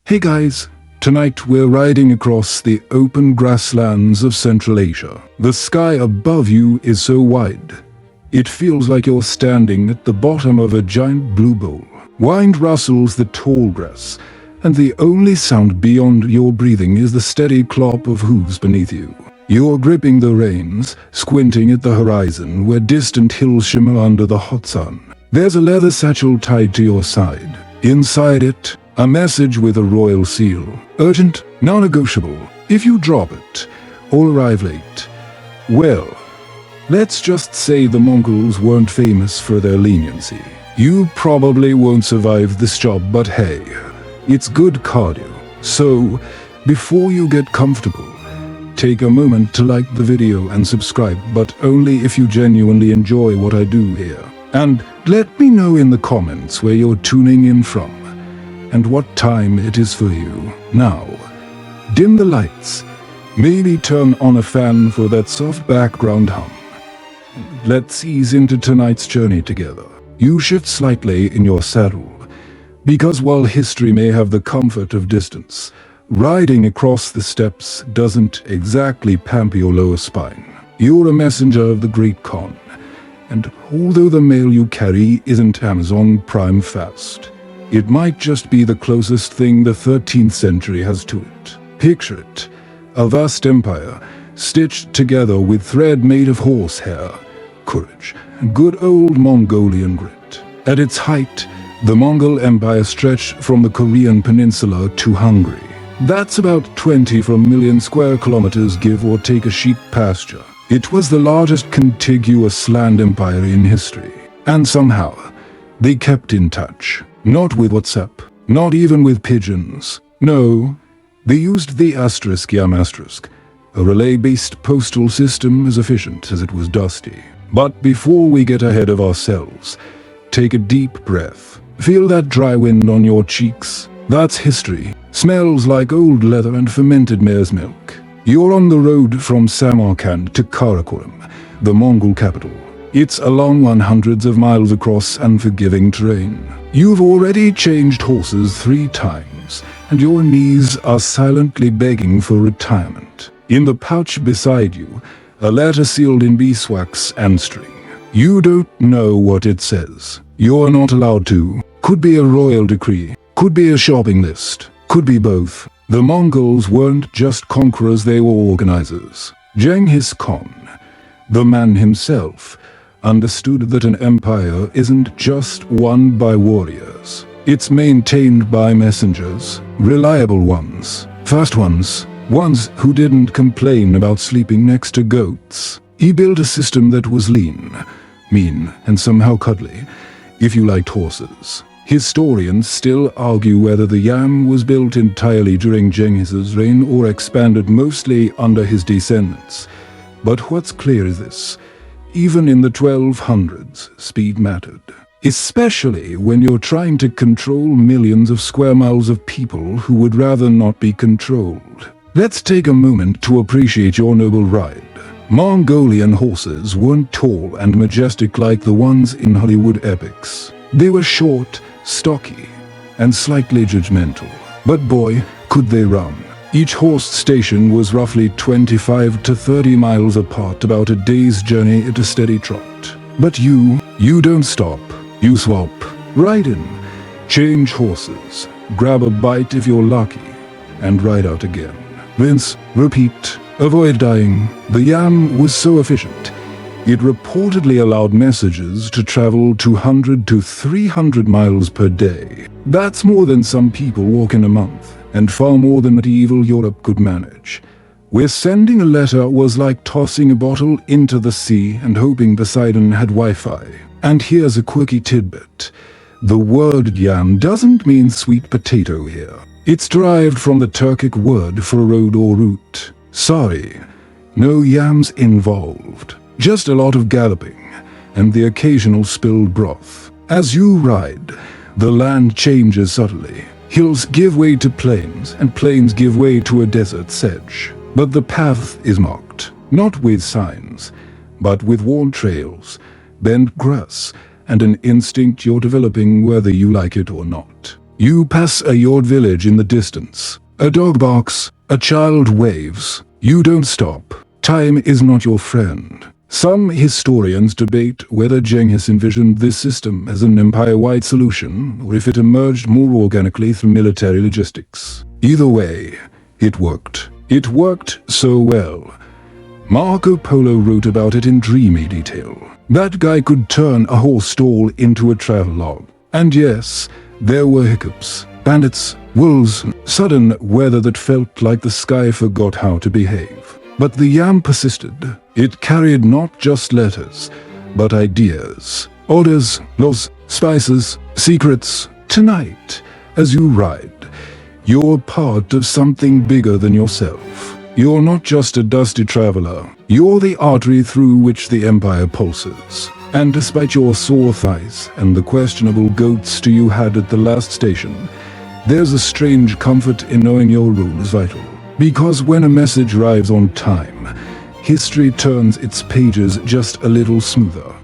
Hey guys, tonight we're riding across the open grasslands of Central Asia. The sky above you is so wide, it feels like you're standing at the bottom of a giant blue bowl. Wind rustles the tall grass, and the only sound beyond your breathing is the steady clop of hooves beneath you. You're gripping the reins, squinting at the horizon where distant hills shimmer under the hot sun. There's a leather satchel tied to your side. Inside it, a message with a royal seal. Urgent, non-negotiable. If you drop it, or arrive late, well, let's just say the Mongols weren't famous for their leniency. You probably won't survive this job, but hey, it's good cardio. So, before you get comfortable, take a moment to like the video and subscribe, but only if you genuinely enjoy what I do here. And let me know in the comments where you're tuning in from, and what time it is for you. Now, dim the lights, maybe turn on a fan for that soft background hum. Let's ease into tonight's journey together. You shift slightly in your saddle, because while history may have the comfort of distance, riding across the steppes doesn't exactly pamper your lower spine. You're a messenger of the Great Khan, and although the mail you carry isn't Amazon Prime fast, it might just be the closest thing the 13th century has to it. Picture it, a vast empire, stitched together with thread made of horsehair, courage, and good old Mongolian grit. At its height, the Mongol Empire stretched from the Korean peninsula to Hungary. That's about 24 million square kilometers, give or take a sheep pasture. It was the largest contiguous land empire in history. And somehow, they kept in touch. Not with WhatsApp, not even with pigeons. No, they used the ***, a relay-based postal system as efficient as it was dusty. But before we get ahead of ourselves, take a deep breath. Feel that dry wind on your cheeks. That's history. Smells like old leather and fermented mare's milk. You're on the road from Samarkand to Karakoram, the Mongol capital. It's a long one, hundreds of miles across unforgiving terrain. You've already changed horses 3 times, and your knees are silently begging for retirement. In the pouch beside you, a letter sealed in beeswax and string. You don't know what it says. You're not allowed to. Could be a royal decree, could be a shopping list, could be both. The Mongols weren't just conquerors, they were organizers. Genghis Khan, the man himself, understood that an empire isn't just won by warriors. It's maintained by messengers, reliable ones, fast ones who didn't complain about sleeping next to goats. He built a system that was lean, mean, and somehow cuddly, if you liked horses. Historians still argue whether the yam was built entirely during Genghis's reign or expanded mostly under his descendants. But what's clear is this: even in the 1200s, speed mattered. Especially when you're trying to control millions of square miles of people who would rather not be controlled. Let's take a moment to appreciate your noble ride. Mongolian horses weren't tall and majestic like the ones in Hollywood epics. They were short, stocky, and slightly judgmental. But boy, could they run. Each horse station was roughly 25 to 30 miles apart, about a day's journey at a steady trot. But you don't stop. You swap, ride in, change horses, grab a bite if you're lucky, and ride out again. Rinse, repeat, avoid dying. The yam was so efficient, it reportedly allowed messages to travel 200 to 300 miles per day. That's more than some people walk in a month, and far more than medieval Europe could manage. Where sending a letter was like tossing a bottle into the sea and hoping Poseidon had Wi-Fi. And here's a quirky tidbit. The word yam doesn't mean sweet potato here. It's derived from the Turkic word for road or route. Sorry, no yams involved. Just a lot of galloping, and the occasional spilled broth. As you ride, the land changes subtly. Hills give way to plains, and plains give way to a desert sedge. But the path is marked, not with signs, but with worn trails, bent grass, and an instinct you're developing whether you like it or not. You pass a yard village in the distance. A dog barks, a child waves. You don't stop. Time is not your friend. Some historians debate whether Genghis envisioned this system as an empire-wide solution or if it emerged more organically through military logistics. Either way, it worked. It worked so well. Marco Polo wrote about it in dreamy detail. That guy could turn a horse stall into a travelogue. And yes, there were hiccups, bandits, wolves, sudden weather that felt like the sky forgot how to behave. But the yam persisted. It carried not just letters, but ideas, orders, laws, spices, secrets. Tonight, as you ride, you're part of something bigger than yourself. You're not just a dusty traveler. You're the artery through which the empire pulses. And despite your sore thighs and the questionable goat stew you had at the last station, there's a strange comfort in knowing your role is vital. Because when a message arrives on time, history turns its pages just a little smoother.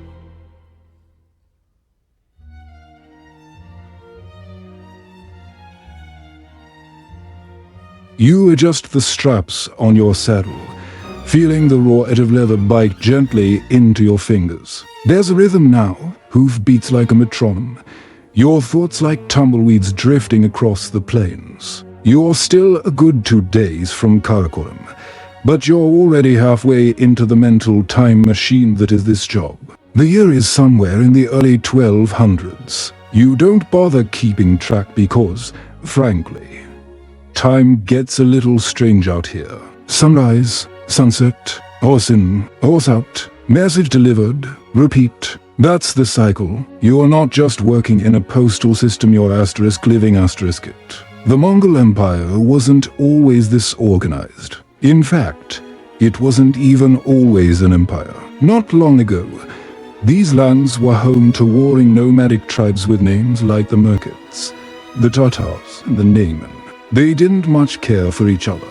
You adjust the straps on your saddle, feeling the raw edge of leather bite gently into your fingers. There's a rhythm now, hoof beats like a metronome, your thoughts like tumbleweeds drifting across the plains. You're still a good 2 days from Karakoram, but you're already halfway into the mental time machine that is this job. The year is somewhere in the early 1200s. You don't bother keeping track because, frankly, time gets a little strange out here. Sunrise, sunset, horse in, horse out, message delivered, repeat. That's the cycle. You're not just working in a postal system, you're living it. The Mongol Empire wasn't always this organized. In fact, it wasn't even always an empire. Not long ago, these lands were home to warring nomadic tribes with names like the Merkits, the Tatars, and the Nayman. They didn't much care for each other,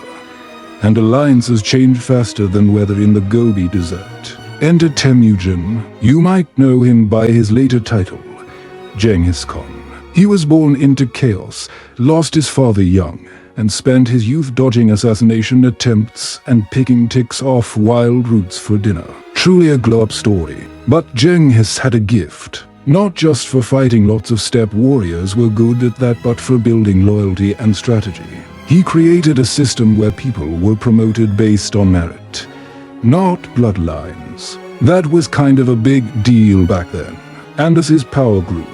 and alliances changed faster than weather in the Gobi Desert. Enter Temujin. You might know him by his later title, Genghis Khan. He was born into chaos, lost his father young, and spent his youth dodging assassination attempts and picking ticks off wild roots for dinner. Truly a glow-up story. But Genghis had a gift. Not just for fighting, lots of steppe warriors were good at that, but for building loyalty and strategy. He created a system where people were promoted based on merit, not bloodlines. That was kind of a big deal back then. And as his power grew,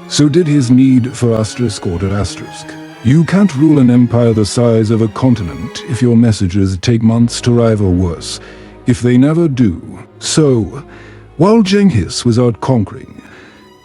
so did his need for ***. You can't rule an empire the size of a continent if your messages take months to arrive, or worse, if they never do. So, while Genghis was out conquering,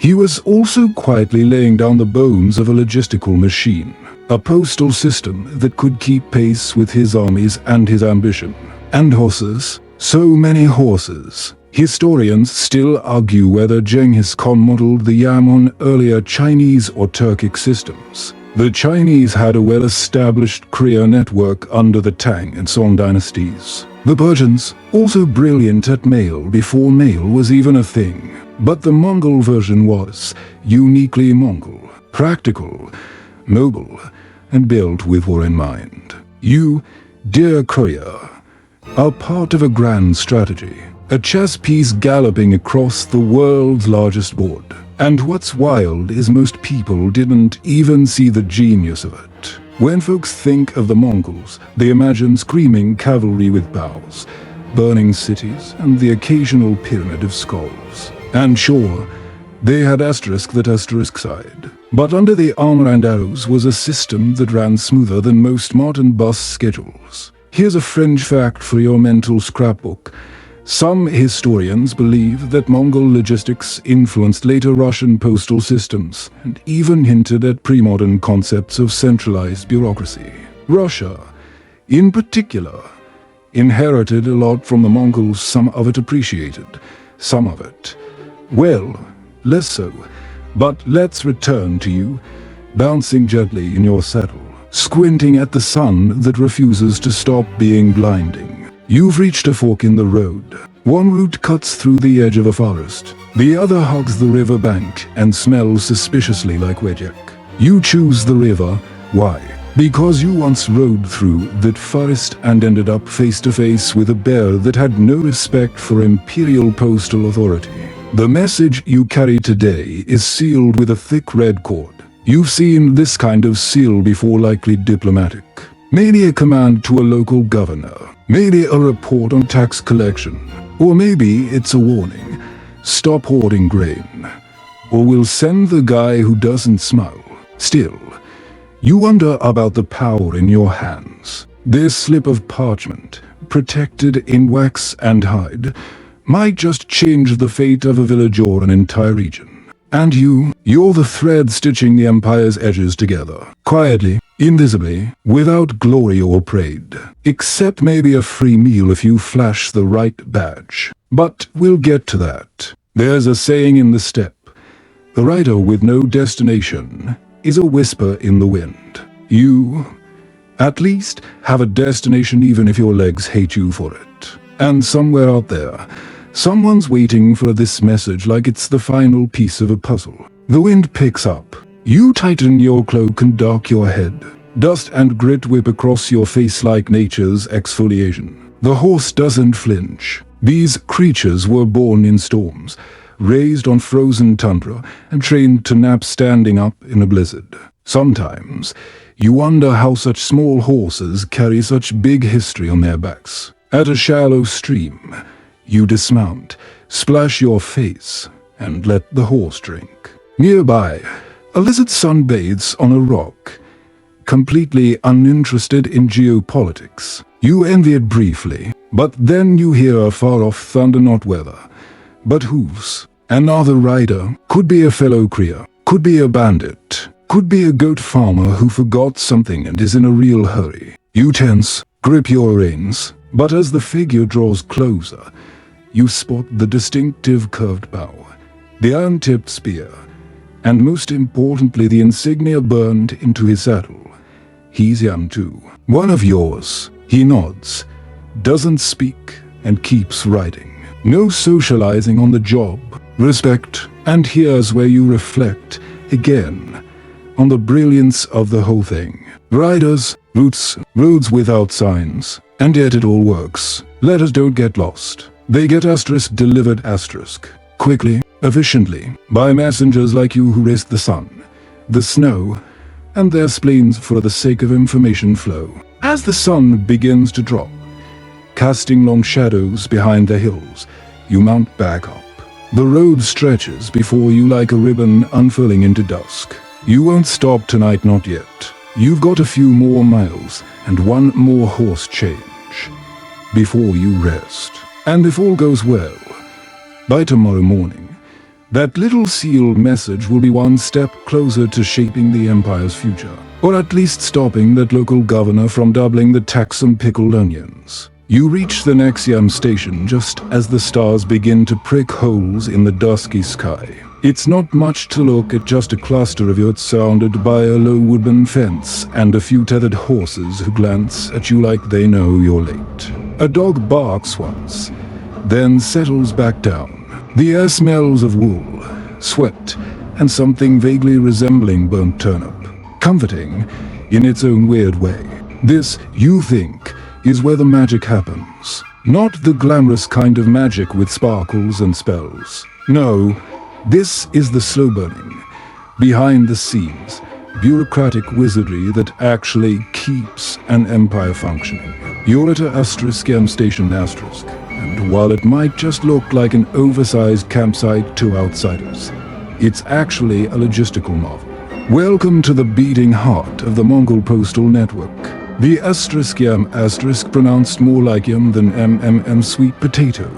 he was also quietly laying down the bones of a logistical machine, a postal system that could keep pace with his armies and his ambition. And horses, so many horses. Historians still argue whether Genghis Khan modeled the yam on earlier Chinese or Turkic systems. The Chinese had a well-established courier network under the Tang and Song dynasties. The Persians, also brilliant at mail before mail was even a thing. But the Mongol version was uniquely Mongol, practical, mobile, and built with war in mind. You, dear courier, are part of a grand strategy. A chess piece galloping across the world's largest board. And what's wild is most people didn't even see the genius of it. When folks think of the Mongols, they imagine screaming cavalry with bows, burning cities, and the occasional pyramid of skulls. And sure, they had that side. But under the armor and arrows was a system that ran smoother than most modern bus schedules. Here's a fringe fact for your mental scrapbook. Some historians believe that Mongol logistics influenced later Russian postal systems and even hinted at pre-modern concepts of centralized bureaucracy. Russia, in particular, inherited a lot from the Mongols, some of it appreciated, some of it, well, less so. But let's return to you, bouncing gently in your saddle, squinting at the sun that refuses to stop being blinding. You've reached a fork in the road. One route cuts through the edge of a forest. The other hugs the river bank and smells suspiciously like wejek. You choose the river. Why? Because you once rode through that forest and ended up face to face with a bear that had no respect for imperial postal authority. The message you carry today is sealed with a thick red cord. You've seen this kind of seal before, likely diplomatic. Maybe a command to a local governor. Maybe a report on tax collection. Or maybe it's a warning. Stop hoarding grain, or we'll send the guy who doesn't smile. Still, you wonder about the power in your hands. This slip of parchment, protected in wax and hide, might just change the fate of a village or an entire region. And you're the thread stitching the Empire's edges together. Quietly, invisibly, without glory or parade. Except maybe a free meal if you flash the right badge. But we'll get to that. There's a saying in the steppe. The rider with no destination is a whisper in the wind. You, at least, have a destination even if your legs hate you for it. And somewhere out there, someone's waiting for this message like it's the final piece of a puzzle. The wind picks up. You tighten your cloak and duck your head. Dust and grit whip across your face like nature's exfoliation. The horse doesn't flinch. These creatures were born in storms, raised on frozen tundra, and trained to nap standing up in a blizzard. Sometimes, you wonder how such small horses carry such big history on their backs. At a shallow stream, you dismount, splash your face, and let the horse drink. Nearby, a lizard sunbathes on a rock, completely uninterested in geopolitics. You envy it briefly, but then you hear a far-off thunder, not weather, but hooves. Another rider, could be a fellow Kriya, could be a bandit, could be a goat farmer who forgot something and is in a real hurry. You tense, grip your reins, but as the figure draws closer, you spot the distinctive curved bow, the iron-tipped spear, and most importantly the insignia burned into his saddle. He's young too. One of yours. He nods, doesn't speak, and keeps riding. No socializing on the job. Respect. And here's where you reflect, again, on the brilliance of the whole thing. Riders, routes, roads without signs. And yet it all works. Letters don't get lost. They get asterisk delivered asterisk. Quickly, efficiently, by messengers like you who risk the sun, the snow, and their spleens for the sake of information flow. As the sun begins to drop, casting long shadows behind the hills, you mount back up. The road stretches before you like a ribbon unfurling into dusk. You won't stop tonight, not yet. You've got a few more miles and one more horse change before you rest. And if all goes well, by tomorrow morning, that little sealed message will be one step closer to shaping the Empire's future, or at least stopping that local governor from doubling the tax on pickled onions. You reach the Nexium station just as the stars begin to prick holes in the dusky sky. It's not much to look at, just a cluster of yurts surrounded by a low wooden fence and a few tethered horses who glance at you like they know you're late. A dog barks once, then settles back down. The air smells of wool, sweat, and something vaguely resembling burnt turnip. Comforting in its own weird way. This, you think, is where the magic happens. Not the glamorous kind of magic with sparkles and spells. No, this is the slow-burning, behind-the-scenes, bureaucratic wizardry that actually keeps an empire functioning. You're at a *M station *, and while it might just look like an oversized campsite to outsiders, it's actually a logistical marvel. Welcome to the beating heart of the Mongol postal network. The *M*, pronounced more like yum than sweet potato,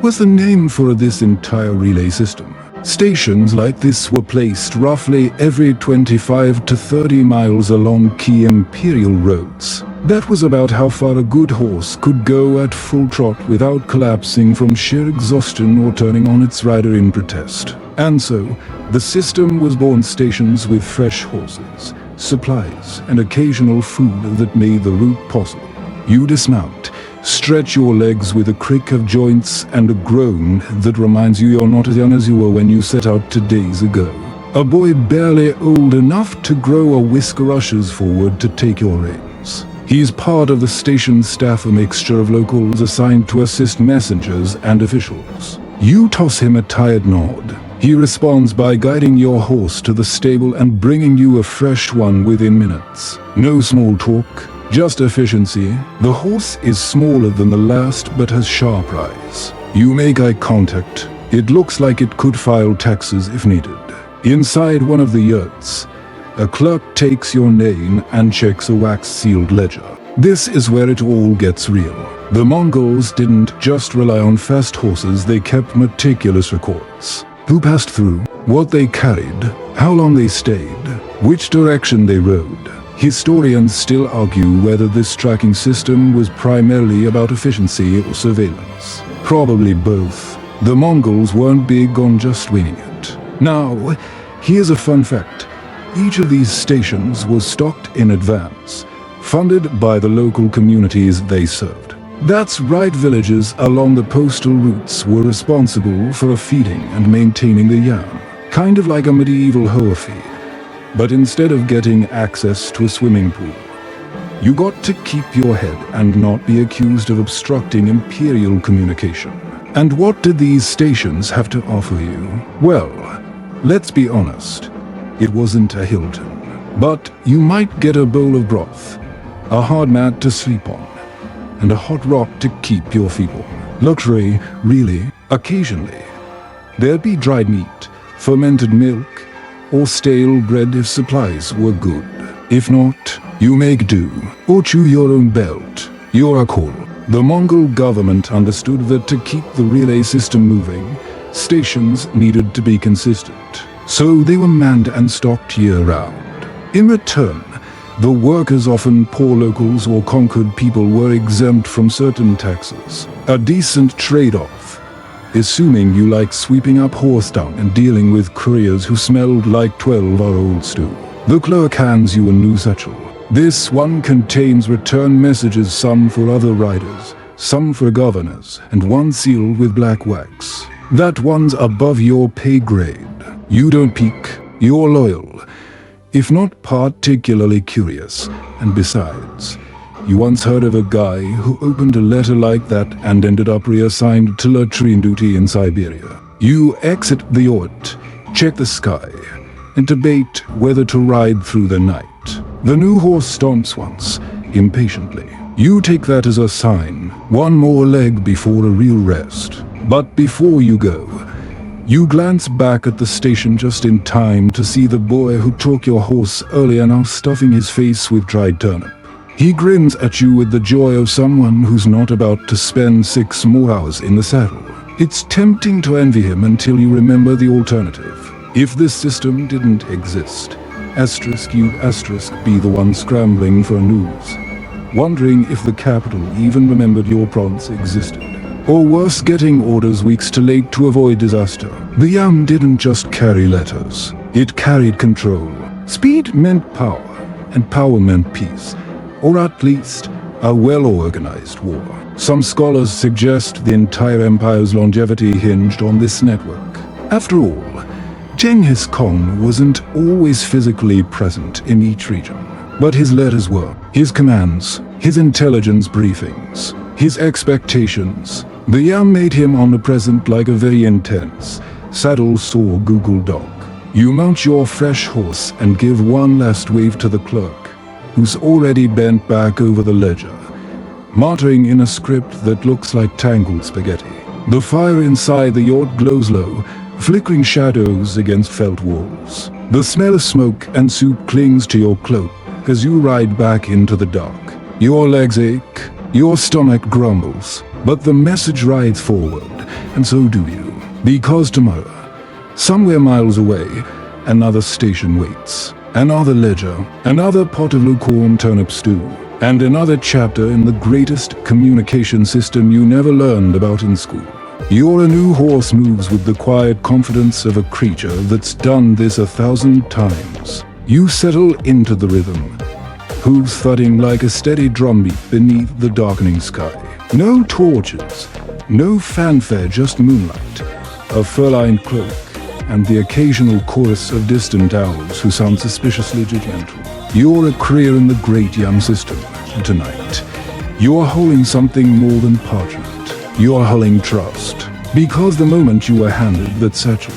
was the name for this entire relay system. Stations like this were placed roughly every 25 to 30 miles along key imperial roads. That was about how far a good horse could go at full trot without collapsing from sheer exhaustion or turning on its rider in protest. And so, the system was born stations with fresh horses, supplies, and occasional food that made the route possible. You dismount, stretch your legs with a creak of joints and a groan that reminds you you're not as young as you were when you set out 2 days ago. A boy barely old enough to grow a whisker rushes forward to take your reins. He's part of the station staff, a mixture of locals assigned to assist messengers and officials. You toss him a tired nod. He responds by guiding your horse to the stable and bringing you a fresh one within minutes. No small talk, just efficiency. The horse is smaller than the last but has sharp eyes. You make eye contact. It looks like it could file taxes if needed. Inside one of the yurts, a clerk takes your name and checks a wax-sealed ledger. This is where it all gets real. The Mongols didn't just rely on fast horses, they kept meticulous records. Who passed through, what they carried, how long they stayed, which direction they rode. Historians still argue whether this tracking system was primarily about efficiency or surveillance. Probably both. The Mongols weren't big on just winning it. Now, here's a fun fact. Each of these stations was stocked in advance, funded by the local communities they served. That's right, villages along the postal routes were responsible for feeding and maintaining the yam, kind of like a medieval hoe feed. But instead of getting access to a swimming pool, you got to keep your head and not be accused of obstructing imperial communication. And what did these stations have to offer you? Well, let's be honest, it wasn't a Hilton. But you might get a bowl of broth, a hard mat to sleep on, and a hot rock to keep your feet warm. Luxury, really, occasionally. There'd be dried meat, fermented milk, or stale bread if supplies were good. If not, you make do, or chew your own belt. You're a call. The Mongol government understood that to keep the relay system moving, stations needed to be consistent. So they were manned and stocked year-round. In return, the workers, often poor locals or conquered people, were exempt from certain taxes. A decent trade-off, assuming you like sweeping up horse dung and dealing with couriers who smelled like 12-hour-old stew. The clerk hands you a new satchel. This one contains return messages, some for other riders, some for governors, and one sealed with black wax. That one's above your pay grade. You don't peek, you're loyal, if not particularly curious. And besides, you once heard of a guy who opened a letter like that and ended up reassigned to latrine duty in Siberia. You exit the yurt, check the sky, and debate whether to ride through the night. The new horse stomps once, impatiently. You take that as a sign, one more leg before a real rest. But before you go, you glance back at the station just in time to see the boy who took your horse earlier now stuffing his face with dried turnip. He grins at you with the joy of someone who's not about to spend 6 more hours in the saddle. It's tempting to envy him until you remember the alternative. If this system didn't exist, you'd be the one scrambling for news, wondering if the capital even remembered your province existed. Or worse, getting orders weeks too late to avoid disaster. The yam didn't just carry letters, it carried control. Speed meant power, and power meant peace, or at least a well-organized war. Some scholars suggest the entire empire's longevity hinged on this network. After all, Genghis Khan wasn't always physically present in each region, but his letters were, his commands, his intelligence briefings, his expectations. The yam made him omnipresent, like a very intense, saddle-sore Google Doc. You mount your fresh horse and give one last wave to the clerk, who's already bent back over the ledger, muttering in a script that looks like tangled spaghetti. The fire inside the yurt glows low, flickering shadows against felt walls. The smell of smoke and soup clings to your cloak as you ride back into the dark. Your legs ache, your stomach grumbles, but the message rides forward, and so do you. Because tomorrow, somewhere miles away, another station waits. Another ledger, another pot of lukewarm turnip stew, and another chapter in the greatest communication system you never learned about in school. Your new horse moves with the quiet confidence of a creature that's done this 1,000 times. You settle into the rhythm, hooves thudding like a steady drumbeat beneath the darkening sky. No torches, no fanfare, just moonlight, a fur-lined cloak, and the occasional chorus of distant owls who sound suspiciously judgmental. You're a courier in the great Yam system. Tonight, you're holding something more than parchment. You're holding trust. Because the moment you were handed that satchel,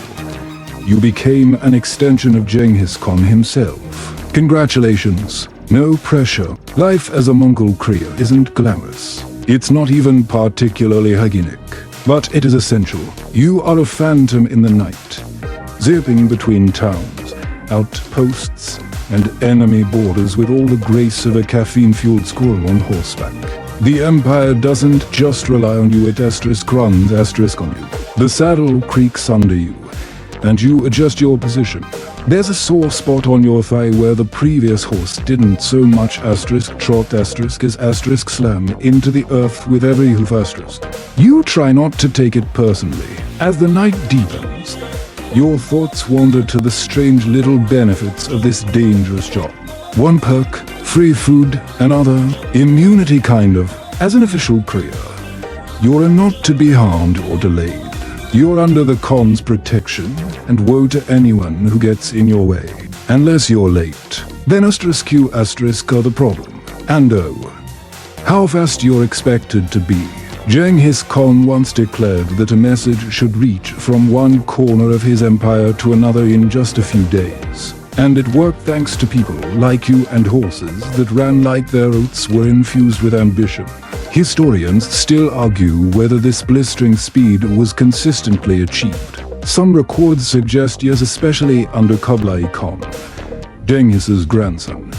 you became an extension of Genghis Khan himself. Congratulations. No pressure. Life as a Mongol courier isn't glamorous. It's not even particularly hygienic. But it is essential. You are a phantom in the night, zipping between towns, outposts, and enemy borders with all the grace of a caffeine-fueled squirrel on horseback. The Empire doesn't just rely on you, it runs on you. The saddle creaks under you, and you adjust your position. There's a sore spot on your thigh where the previous horse didn't so much trot as slam into the earth with every hoof You try not to take it personally. As the night deepens, your thoughts wander to the strange little benefits of this dangerous job. One perk, free food, another, immunity kind of. As an official courier, you're not to be harmed or delayed. You're under the Khan's protection, and woe to anyone who gets in your way. Unless you're late, then *Q* are the problem. And how fast you're expected to be. Genghis Khan once declared that a message should reach from one corner of his empire to another in just a few days. And it worked thanks to people like you and horses that ran like their oats were infused with ambition. Historians still argue whether this blistering speed was consistently achieved. Some records suggest years, especially under Kublai Khan, Genghis's grandson,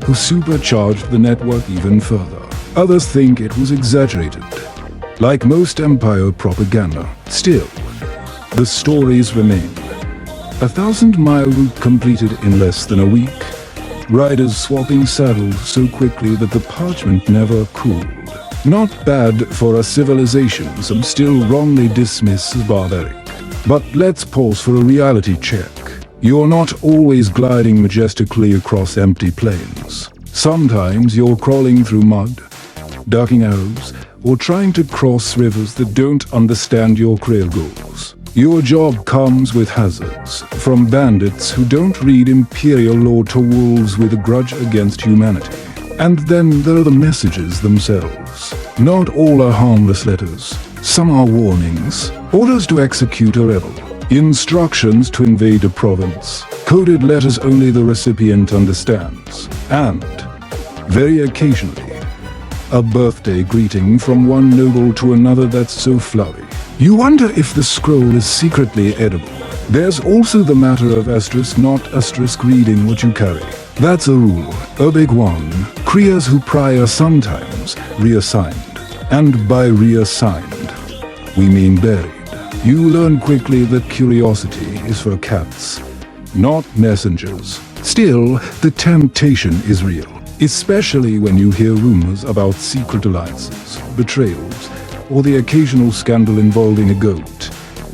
who supercharged the network even further. Others think it was exaggerated, like most empire propaganda. Still, the stories remain. A 1,000-mile route completed in less than a week, riders swapping saddles so quickly that the parchment never cooled. Not bad for a civilization some still wrongly dismiss as barbaric. But let's pause for a reality check. You're not always gliding majestically across empty plains. Sometimes you're crawling through mud, ducking arrows, or trying to cross rivers that don't understand your career goals. Your job comes with hazards, from bandits who don't read imperial law to wolves with a grudge against humanity. And then there are the messages themselves. Not all are harmless letters. Some are warnings, orders to execute a rebel, instructions to invade a province, coded letters only the recipient understands, and, very occasionally, a birthday greeting from one noble to another that's so flowery. You wonder if the scroll is secretly edible. There's also the matter of not reading what you carry. That's a rule, a big one. Couriers who pry are sometimes reassigned. And by reassigned, we mean buried. You learn quickly that curiosity is for cats, not messengers. Still, the temptation is real, especially when you hear rumors about secret alliances, betrayals, or the occasional scandal involving a goat,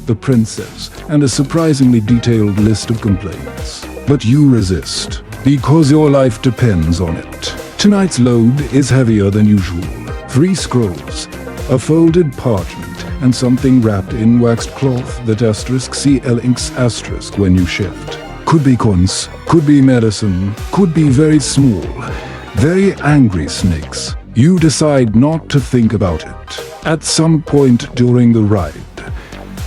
the princess, and a surprisingly detailed list of complaints. But you resist, because your life depends on it. Tonight's load is heavier than usual. 3 scrolls, a folded parchment, and something wrapped in waxed cloth that *CL inks * when you shift. Could be coins, could be medicine, could be very small, very angry snakes. You decide not to think about it. At some point during the ride,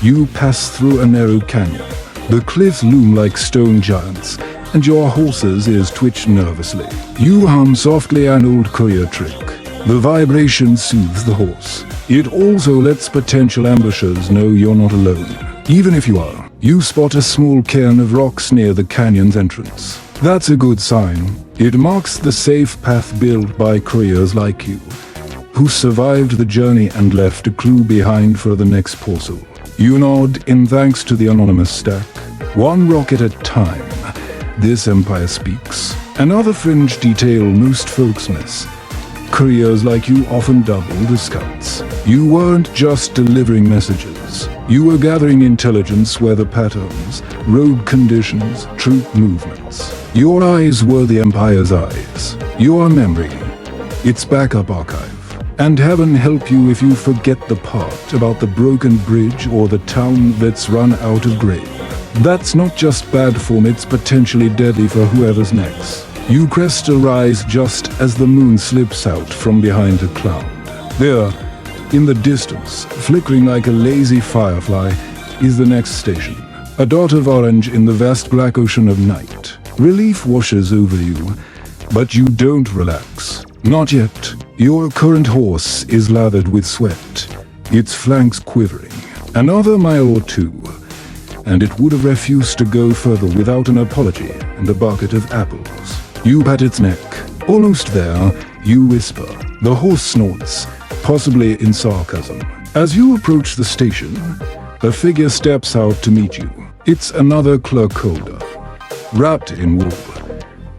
you pass through a narrow canyon. The cliffs loom like stone giants, and your horse's ears twitch nervously. You hum softly an old courier trick. The vibration soothes the horse. It also lets potential ambushers know you're not alone. Even if you are, you spot a small cairn of rocks near the canyon's entrance. That's a good sign. It marks the safe path built by couriers like you, who survived the journey and left a clue behind for the next parcel. You nod in thanks to the anonymous stack. One rock at a time, this empire speaks. Another fringe detail most folks miss. Couriers like you often doubled as scouts. You weren't just delivering messages. You were gathering intelligence, weather patterns, road conditions, troop movements. Your eyes were the Empire's eyes. Your memory, its backup archive. And heaven help you if you forget the part about the broken bridge or the town that's run out of grain. That's not just bad form, it's potentially deadly for whoever's next. You crest a rise just as the moon slips out from behind a cloud. There, in the distance, flickering like a lazy firefly, is the next station. A dot of orange in the vast black ocean of night. Relief washes over you, but you don't relax. Not yet. Your current horse is lathered with sweat, its flanks quivering. Another mile or two, and it would have refused to go further without an apology and a bucket of apples. You pat its neck. Almost there, you whisper. The horse snorts, possibly in sarcasm. As you approach the station, a figure steps out to meet you. It's another clerk holder, wrapped in wool,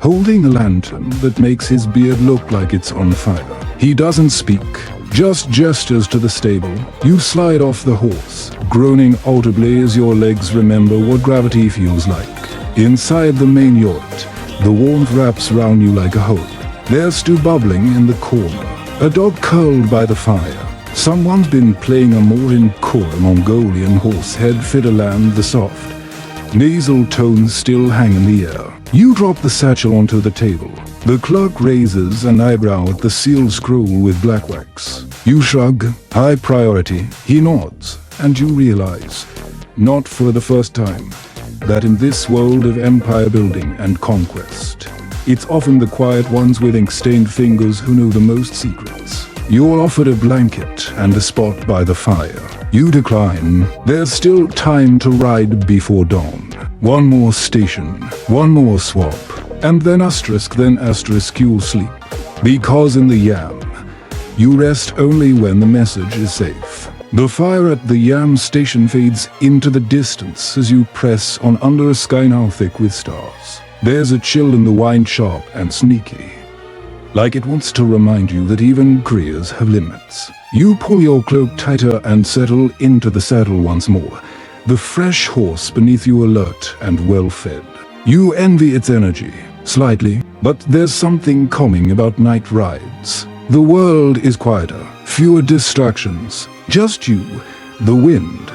holding a lantern that makes his beard look like it's on fire. He doesn't speak, just gestures to the stable. You slide off the horse, groaning audibly as your legs remember what gravity feels like. Inside the main yacht, the warmth wraps round you like a hug. There's stew bubbling in the corner, a dog curled by the fire. Someone's been playing a more in-core Mongolian horse head fiddleland. The soft, nasal tones still hang in the air. You drop the satchel onto the table. The clerk raises an eyebrow at the sealed scroll with black wax. You shrug, high priority. He nods, and you realize, not for the first time, that in this world of empire building and conquest, it's often the quiet ones with ink-stained fingers who know the most secrets. You're offered a blanket and a spot by the fire. You decline. There's still time to ride before dawn. One more station, one more swap, and then you'll sleep. Because in the Yam, you rest only when the message is safe. The fire at the Yam station fades into the distance as you press on under a sky now thick with stars. There's a chill in the wine shop and sneaky, like it wants to remind you that even careers have limits. You pull your cloak tighter and settle into the saddle once more, the fresh horse beneath you alert and well-fed. You envy its energy, slightly, but there's something calming about night rides. The world is quieter, fewer distractions, just you, the wind,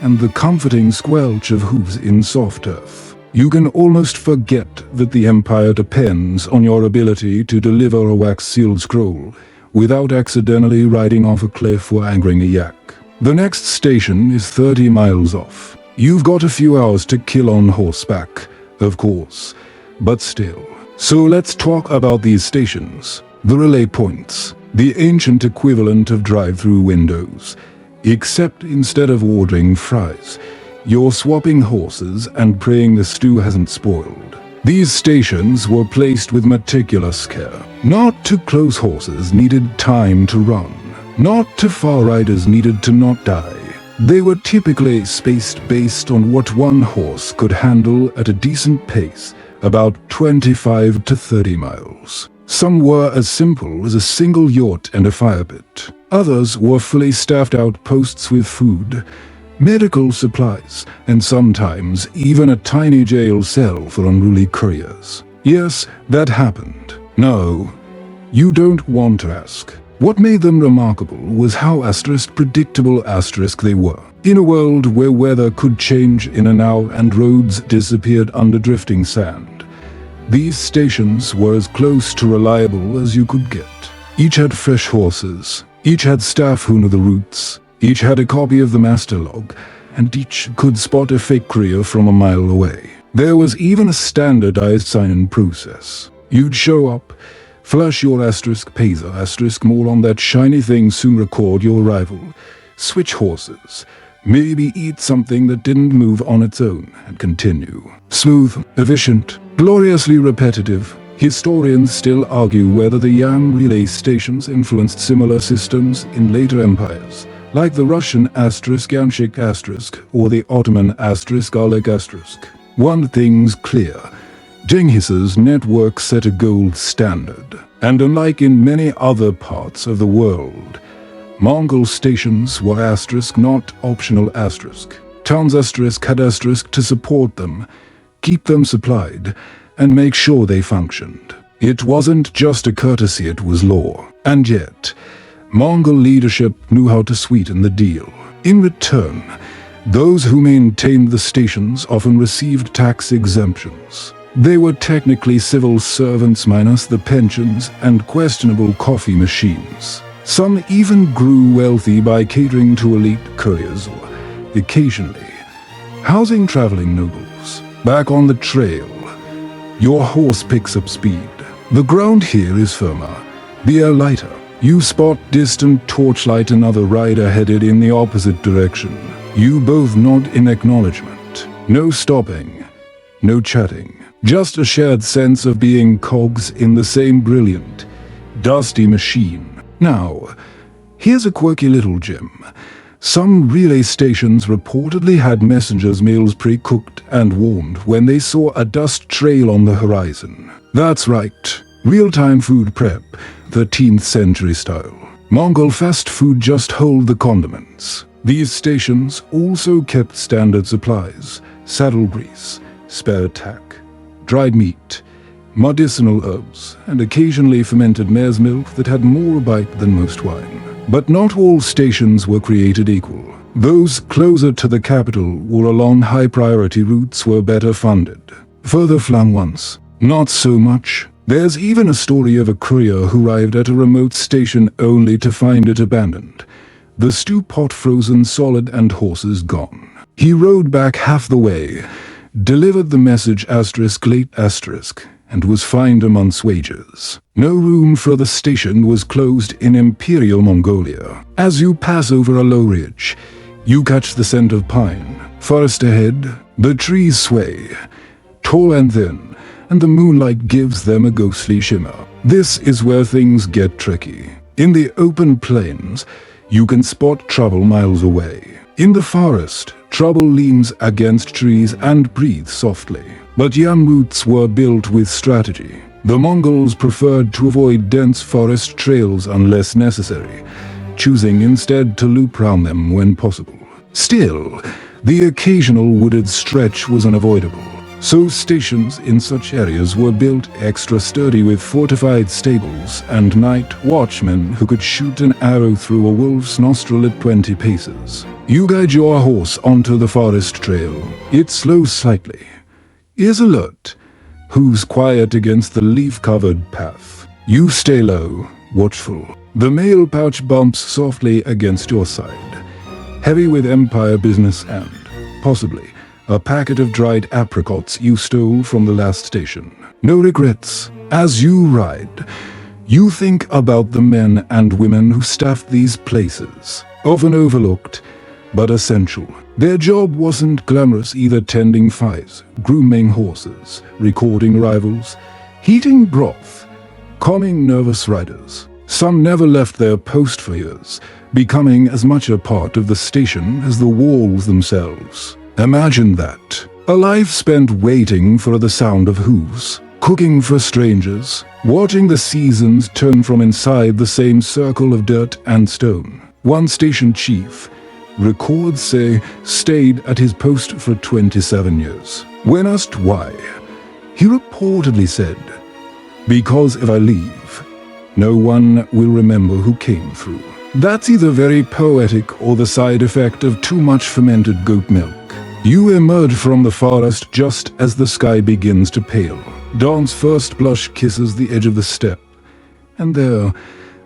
and the comforting squelch of hooves in soft turf. You can almost forget that the Empire depends on your ability to deliver a wax-sealed scroll without accidentally riding off a cliff or angering a yak. The next station is 30 miles off. You've got a few hours to kill on horseback, of course, but still. So let's talk about these stations. The relay points, the ancient equivalent of drive-through windows, except instead of ordering fries, you're swapping horses and praying the stew hasn't spoiled. These stations were placed with meticulous care. Not too close horses needed time to run. Not too far riders needed to not die. They were typically spaced based on what one horse could handle at a decent pace, about 25 to 30 miles. Some were as simple as a single yacht and a fire pit. Others were fully staffed outposts with food, medical supplies, and sometimes even a tiny jail cell for unruly couriers. Yes, that happened. No, you don't want to ask. What made them remarkable was how predictable they were. In a world where weather could change in an hour and roads disappeared under drifting sand, these stations were as close to reliable as you could get. Each had fresh horses, each had staff who knew the routes, each had a copy of the master log, and each could spot a fake courier from a mile away. There was even a standardized sign-in process. You'd show up, flash your *paser more on that shiny thing, soon record your arrival, switch horses, maybe eat something that didn't move on its own, and continue. Smooth, efficient, gloriously repetitive. Historians still argue whether the Yam relay stations influenced similar systems in later empires, like the Russian *Yanshik* or the Ottoman *Garlic*. One thing's clear: Genghis's network set a gold standard, and unlike in many other parts of the world, Mongol stations were not optional Towns had to support them, keep them supplied, and make sure they functioned. It wasn't just a courtesy, it was law. And yet, Mongol leadership knew how to sweeten the deal. In return, Those who maintained the stations often received tax exemptions. They were technically civil servants minus the pensions and questionable coffee machines. Some even grew wealthy by catering to elite couriers or, occasionally, housing traveling nobles. Back on the trail, your horse picks up speed. The ground here is firmer, the air lighter. You spot distant torchlight, another rider headed in the opposite direction. You both nod in acknowledgement. No stopping, no chatting. Just a shared sense of being cogs in the same brilliant, dusty machine. Now, here's a quirky little gem. Some relay stations reportedly had messengers' meals pre-cooked and warmed when they saw a dust trail on the horizon. That's right, real-time food prep, 13th century style. Mongol fast food, just hold the condiments. These stations also kept standard supplies, saddle grease, spare tack, dried meat, medicinal herbs, and occasionally fermented mare's milk that had more bite than most wine. But not all stations were created equal. Those closer to the capital or along high-priority routes were better funded. Further flung ones, not so much. There's even a story of a courier who arrived at a remote station only to find it abandoned. The stew pot frozen solid and horses gone. He rode back half the way, delivered the message late and was fined a month's wages. No room for the station was closed in Imperial Mongolia. As you pass over a low ridge, you catch the scent of pine. Forest ahead, the trees sway, tall and thin, and the moonlight gives them a ghostly shimmer. This is where things get tricky. In the open plains, you can spot trouble miles away. In the forest, trouble leans against trees and breathes softly. But yam routes were built with strategy. The Mongols preferred to avoid dense forest trails unless necessary, choosing instead to loop round them when possible. Still, the occasional wooded stretch was unavoidable. So stations in such areas were built extra sturdy with fortified stables and night watchmen who could shoot an arrow through a wolf's nostril at 20 paces. You guide your horse onto the forest trail. It slows slightly. Ears alert, hooves quiet against the leaf-covered path. You stay low, watchful. The mail pouch bumps softly against your side, heavy with empire business and, possibly, a packet of dried apricots you stole from the last station. No regrets. As you ride, you think about the men and women who staffed these places, often overlooked, but essential. Their job wasn't glamorous either, tending fires, grooming horses, recording rivals, heating broth, calming nervous riders. Some never left their post for years, becoming as much a part of the station as the walls themselves. Imagine that. A life spent waiting for the sound of hooves, cooking for strangers, watching the seasons turn from inside the same circle of dirt and stone. One station chief, records say, stayed at his post for 27 years. When asked why, he reportedly said, "Because if I leave, no one will remember who came through." That's either very poetic or the side effect of too much fermented goat milk. You emerge from the forest just as the sky begins to pale. Dawn's first blush kisses the edge of the steppe, and there,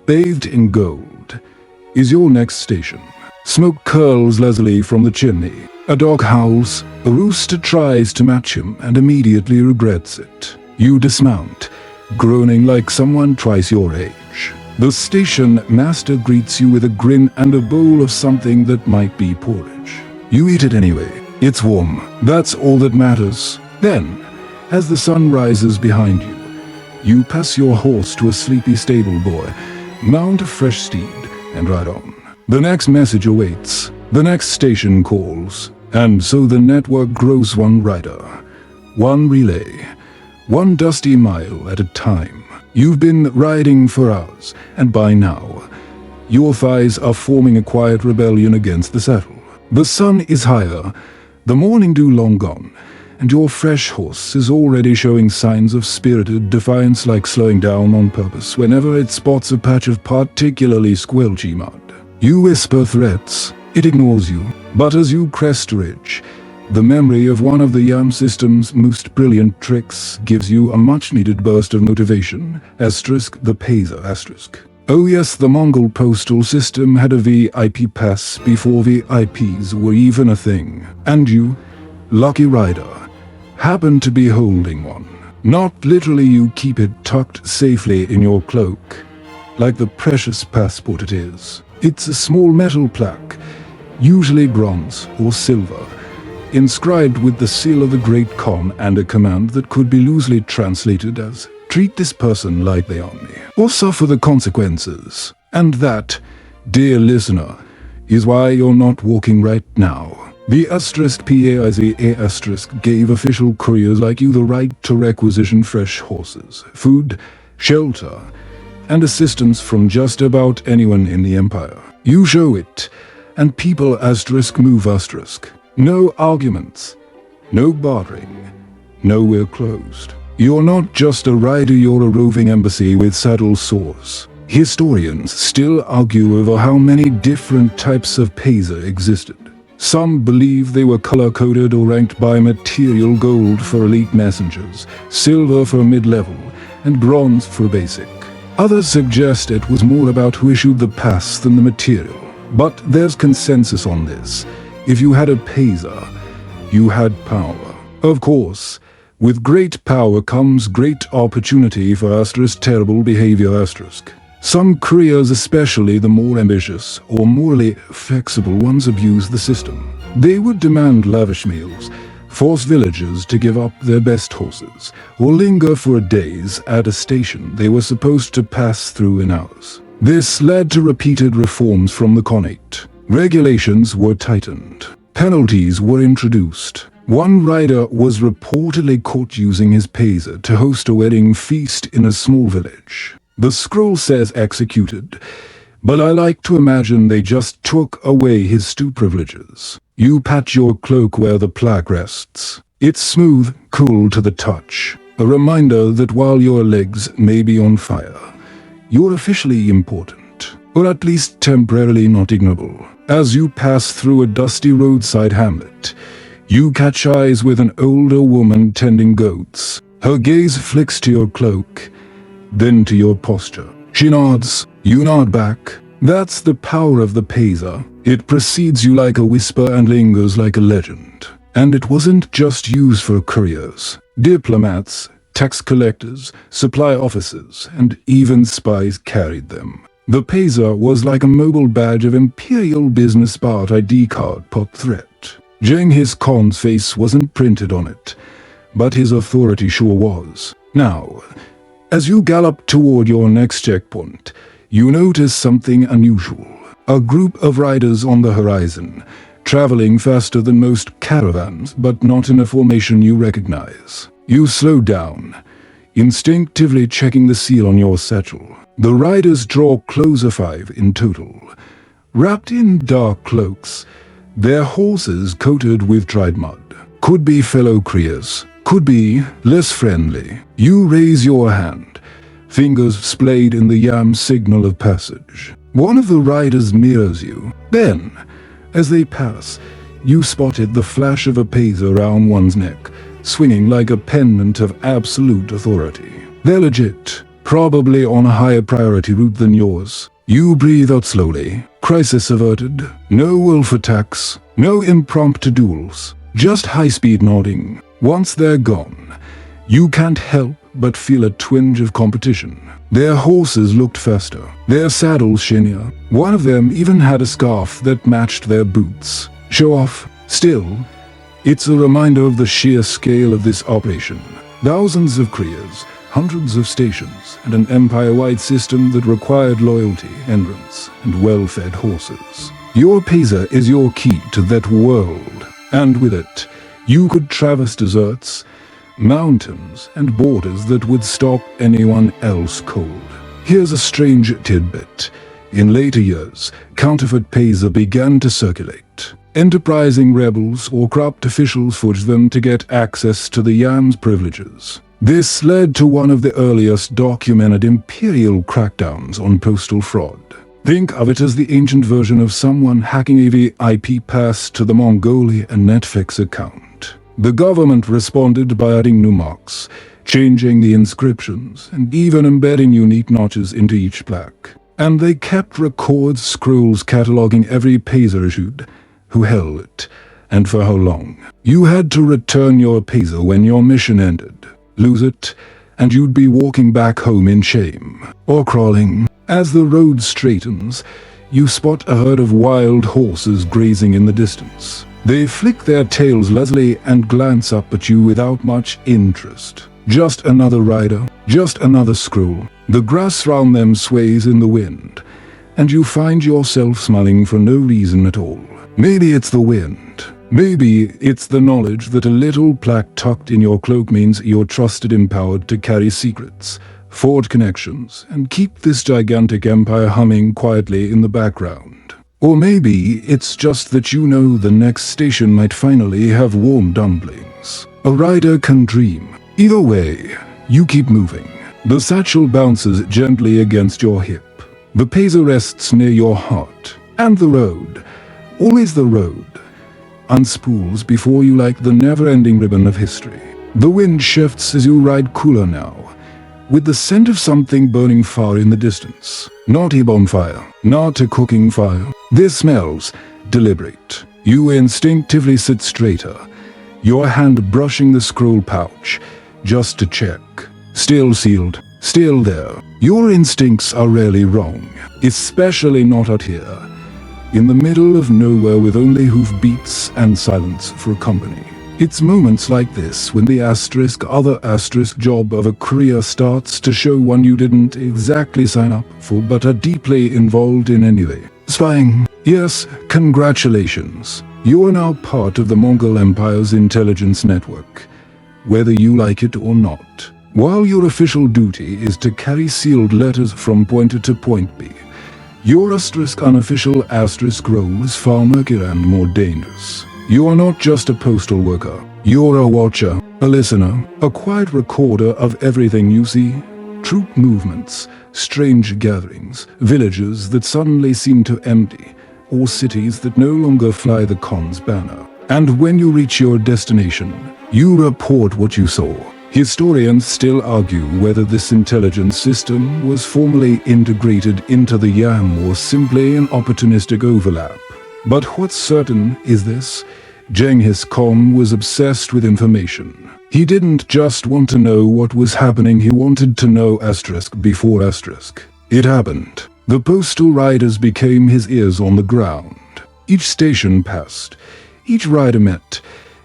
bathed in gold, is your next station. Smoke curls lazily from the chimney. A dog howls, a rooster tries to match him and immediately regrets it. You dismount, groaning like someone twice your age. The station master greets you with a grin and a bowl of something that might be porridge. You eat it anyway. It's warm. That's all that matters. Then, as the sun rises behind you, you pass your horse to a sleepy stable boy, mount a fresh steed, and ride on. The next message awaits. The next station calls. And so the network grows, one rider, one relay, one dusty mile at a time. You've been riding for hours, and by now, your thighs are forming a quiet rebellion against the saddle. The sun is higher, the morning dew long gone, and your fresh horse is already showing signs of spirited defiance, like slowing down on purpose whenever it spots a patch of particularly squelchy mud. You whisper threats, It ignores you, but as you crest a ridge, the memory of one of the YAM system's most brilliant tricks gives you a much-needed burst of motivation. The Pazer. Oh yes, the Mongol postal system had a VIP pass before VIPs were even a thing. And you, lucky rider, happen to be holding one. Not literally, you keep it tucked safely in your cloak, like the precious passport it is. It's a small metal plaque, usually bronze or silver, inscribed with the seal of the Great Khan and a command that could be loosely translated as, "Treat this person like they are me, or suffer the consequences." And that, dear listener, is why you're not walking right now. The *PAIZA* gave official couriers like you the right to requisition fresh horses, food, shelter, and assistance from just about anyone in the empire. You show it, and people move *. No arguments, no bartering, nowhere closed. You're not just a rider, you're a roving embassy with saddle sores. Historians still argue over how many different types of Pazer existed. Some believe they were color-coded or ranked by material: gold for elite messengers, silver for mid-level, and bronze for basic. Others suggest it was more about who issued the pass than the material. But there's consensus on this. If you had a Pazer, you had power. Of course, with great power comes great opportunity for terrible behavior. Some couriers, especially the more ambitious or morally flexible ones, abuse the system. They would demand lavish meals, force villagers to give up their best horses, or linger for days at a station they were supposed to pass through in hours. This led to repeated reforms from the Khanate. Regulations were tightened. Penalties were introduced. One rider was reportedly caught using his Pazer to host a wedding feast in a small village. The scroll says executed, but I like to imagine they just took away his privileges. You pat your cloak where the plaque rests. It's smooth, cool to the touch. A reminder that while your legs may be on fire, you're officially important, or at least temporarily not ignorable. As you pass through a dusty roadside hamlet, you catch eyes with an older woman tending goats. Her gaze flicks to your cloak, then to your posture. She nods, you nod back. That's the power of the Pazer. It precedes you like a whisper and lingers like a legend. And it wasn't just used for couriers. Diplomats, tax collectors, supply officers, and even spies carried them. The Pazer was like a mobile badge of imperial business, ID card, pot threat. Genghis Khan's face wasn't printed on it, but his authority sure was. Now, as you gallop toward your next checkpoint, you notice something unusual. A group of riders on the horizon, traveling faster than most caravans, but not in a formation you recognize. You slow down, instinctively checking the seal on your satchel. The riders draw closer, 5 in total, wrapped in dark cloaks, their horses coated with dried mud. Could be fellow couriers, could be less friendly. You raise your hand, fingers splayed in the YAM signal of passage. One of the riders mirrors you. Then, as they pass, you spotted the flash of a Pazer around one's neck, swinging like a pendant of absolute authority. They're legit, probably on a higher priority route than yours. You breathe out slowly. Crisis averted. No wolf attacks. No impromptu duels. Just high-speed nodding. Once they're gone, you can't help but feel a twinge of competition. Their horses looked faster, their saddles shinier. One of them even had a scarf that matched their boots. Show off. Still, it's a reminder of the sheer scale of this operation. Thousands of couriers, hundreds of stations, and an empire-wide system that required loyalty, endurance, and well-fed horses. Your Pazer is your key to that world, and with it, you could traverse deserts, mountains, and borders that would stop anyone else cold. Here's a strange tidbit. In later years, counterfeit Pazer began to circulate. Enterprising rebels or corrupt officials forged them to get access to the YAM's privileges. This led to one of the earliest documented imperial crackdowns on postal fraud. Think of it as the ancient version of someone hacking a VIP pass to the Mongolian Netflix account. The government responded by adding new marks, changing the inscriptions, and even embedding unique notches into each plaque. And they kept records, scrolls cataloging every peso issued, who held it, and for how long. You had to return your peso when your mission ended. Lose it, and you'd be walking back home in shame, or crawling. As the road straightens, you spot a herd of wild horses grazing in the distance. They flick their tails lazily and glance up at you without much interest. Just another rider, just another scroll. The grass round them sways in the wind, and you find yourself smiling for no reason at all. Maybe it's the wind. Maybe it's the knowledge that a little plaque tucked in your cloak means you're trusted, empowered to carry secrets, forge connections, and keep this gigantic empire humming quietly in the background. Or maybe it's just that you know the next station might finally have warm dumplings. A rider can dream. Either way, you keep moving. The satchel bounces gently against your hip. The peso rests near your heart. And the road, always the road, unspools before you like the never-ending ribbon of history. The wind shifts as you ride cooler now, with the scent of something burning far in the distance. Not a bonfire, not a cooking fire. This smells deliberate. You instinctively sit straighter, your hand brushing the scroll pouch, just to check. Still sealed, still there. Your instincts are rarely wrong, especially not out here, in the middle of nowhere with only hoofbeats and silence for company. It's moments like this when the other job of a career starts to show one you didn't exactly sign up for but are deeply involved in anyway. Spying. Yes, congratulations. You are now part of the Mongol Empire's intelligence network, whether you like it or not. While your official duty is to carry sealed letters from point A to point B, your unofficial role is far murkier and more dangerous. You are not just a postal worker. You're a watcher, a listener, a quiet recorder of everything you see. Troop movements, strange gatherings, villages that suddenly seem to empty, or cities that no longer fly the Khan's banner. And when you reach your destination, you report what you saw. Historians still argue whether this intelligence system was formally integrated into the YAM or simply an opportunistic overlap. But what's certain is this: Genghis Khan was obsessed with information. He didn't just want to know what was happening, he wanted to know before it happened. The postal riders became his ears on the ground. Each station passed, each rider met,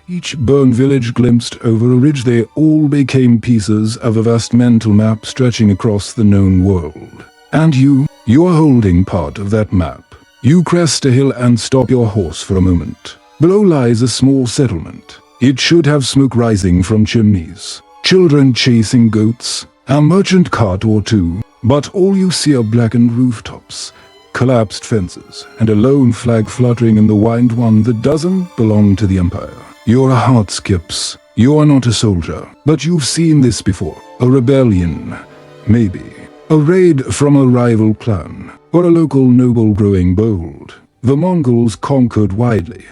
each burned village glimpsed over a ridge. They all became pieces of a vast mental map stretching across the known world. And you're holding part of that map. You crest a hill and stop your horse for a moment. Below lies a small settlement. It should have smoke rising from chimneys, children chasing goats, a merchant cart or two, but all you see are blackened rooftops, collapsed fences, and a lone flag fluttering in the wind, one that doesn't belong to the Empire. Your heart skips. You are not a soldier, but you've seen this before. A rebellion, maybe. A raid from a rival clan, or a local noble growing bold. The Mongols conquered widely,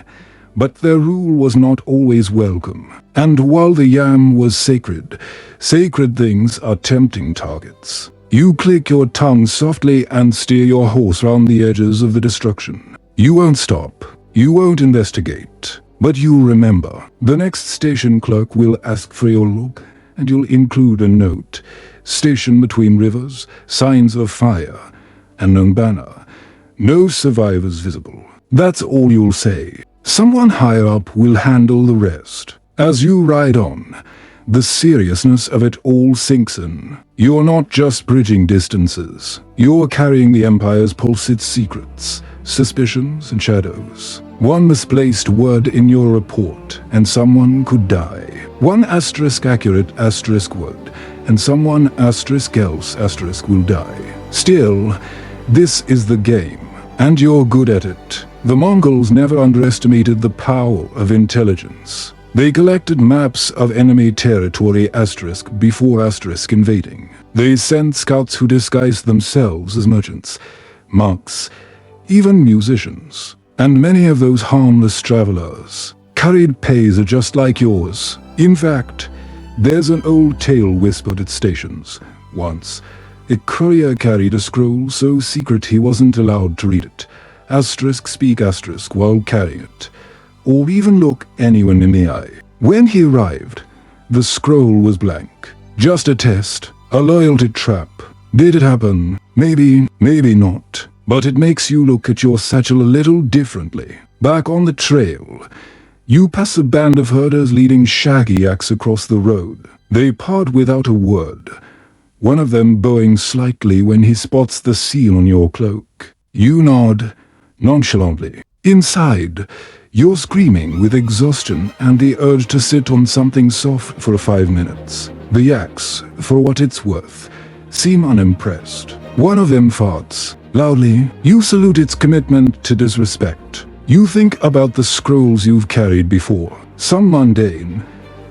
but their rule was not always welcome. And while the YAM was sacred, sacred things are tempting targets. You click your tongue softly and steer your horse round the edges of the destruction. You won't stop. You won't investigate. But you'll remember. The next station clerk will ask for your log, and you'll include a note. Station between rivers, signs of fire, and no banner. No survivors visible. That's all you'll say. Someone higher up will handle the rest. As you ride on, the seriousness of it all sinks in. You're not just bridging distances. You're carrying the Empire's pulse, its secrets, suspicions, and shadows. One misplaced word in your report, and someone could die. One accurate word, and someone else will die. Still, this is the game, and you're good at it. The Mongols never underestimated the power of intelligence. They collected maps of enemy territory before invading. They sent scouts who disguised themselves as merchants, monks, even musicians. And many of those harmless travelers carried pays just like yours. In fact, there's an old tale whispered at stations. Once, a courier carried a scroll so secret he wasn't allowed to read it. Speak while carrying it, or even look anyone in the eye. When he arrived, the scroll was blank. Just a test, a loyalty trap. Did it happen? Maybe, maybe not. But it makes you look at your satchel a little differently. Back on the trail, you pass a band of herders leading shaggy yaks across the road. They part without a word, one of them bowing slightly when he spots the seal on your cloak. You nod nonchalantly. Inside, you're screaming with exhaustion and the urge to sit on something soft for 5 minutes. The yaks, for what it's worth, seem unimpressed. One of them farts loudly. You salute its commitment to disrespect. You think about the scrolls you've carried before. Some mundane,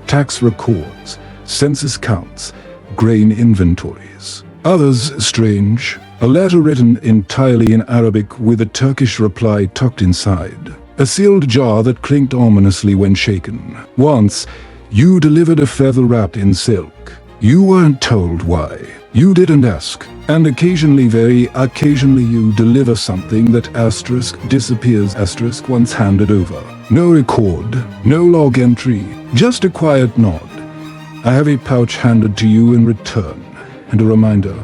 tax records, census counts, grain inventories. Others strange, a letter written entirely in Arabic with a Turkish reply tucked inside. A sealed jar that clinked ominously when shaken. Once, you delivered a feather wrapped in silk. You weren't told why. You didn't ask. And occasionally, very occasionally, you deliver something that disappears once handed over. No record, no log entry, just a quiet nod. A heavy pouch handed to you in return, and a reminder,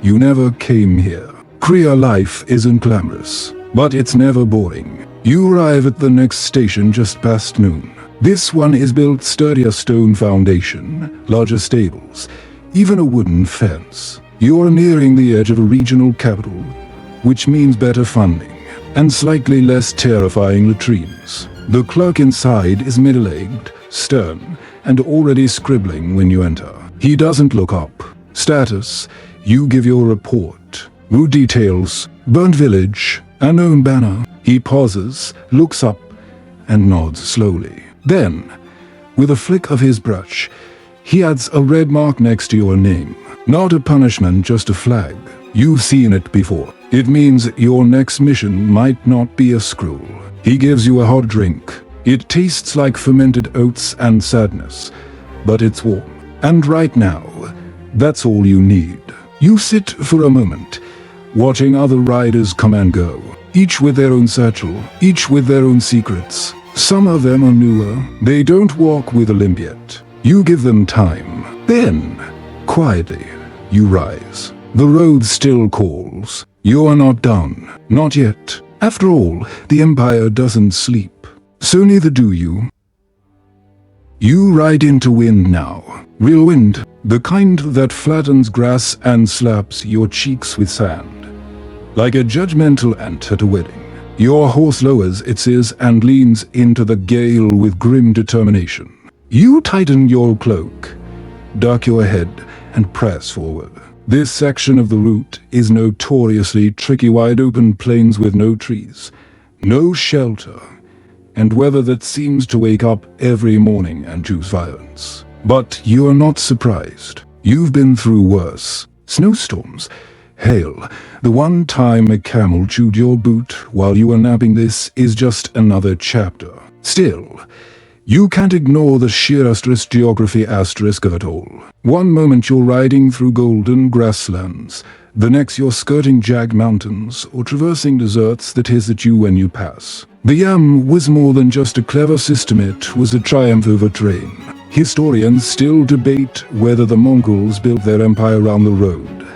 you never came here. Korea life isn't glamorous, but it's never boring. You arrive at the next station just past noon. This one is built sturdier stone foundation, larger stables, even a wooden fence. You're nearing the edge of a regional capital, which means better funding and slightly less terrifying latrines. The clerk inside is middle-aged, stern, and already scribbling when you enter. He doesn't look up. Status, you give your report. Route details, burnt village, unknown banner. He pauses, looks up, and nods slowly. Then, with a flick of his brush, he adds a red mark next to your name. Not a punishment, just a flag. You've seen it before. It means your next mission might not be a scroll. He gives you a hot drink. It tastes like fermented oats and sadness, but it's warm. And right now, that's all you need. You sit for a moment, watching other riders come and go, each with their own satchel, each with their own secrets. Some of them are newer. They don't walk with a limp yet. You give them time. Then, quietly, you rise. The road still calls. You are not done. Not yet. After all, the Empire doesn't sleep. So neither do you. You ride into wind now. Real wind. The kind that flattens grass and slaps your cheeks with sand. Like a judgmental ant at a wedding. Your horse lowers its ears and leans into the gale with grim determination. You tighten your cloak, duck your head, and press forward. This section of the route is notoriously tricky, wide open plains with no trees, no shelter, and weather that seems to wake up every morning and choose violence. But you are not surprised. You've been through worse. Snowstorms, hail, the one time a camel chewed your boot while you were napping. This is just another chapter. Still, you can't ignore the sheer geography of it all. One moment you're riding through golden grasslands, the next you're skirting jagged mountains or traversing deserts that hiss at you when you pass. The Yam was more than just a clever system, it was a triumph over terrain. Historians still debate whether the Mongols built their empire around the road,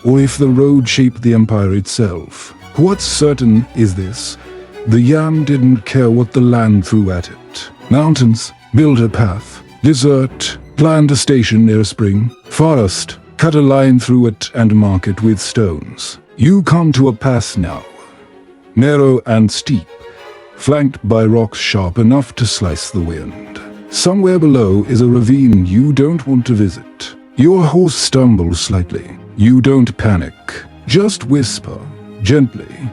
or if the road shaped the empire itself. What's certain is this: the Yam didn't care what the land threw at it. Mountains, build a path. Desert, plant a station near a spring. Forest, cut a line through it and mark it with stones. You come to a pass now. Narrow and steep, flanked by rocks sharp enough to slice the wind. Somewhere below is a ravine you don't want to visit. Your horse stumbles slightly. You don't panic. Just whisper, gently,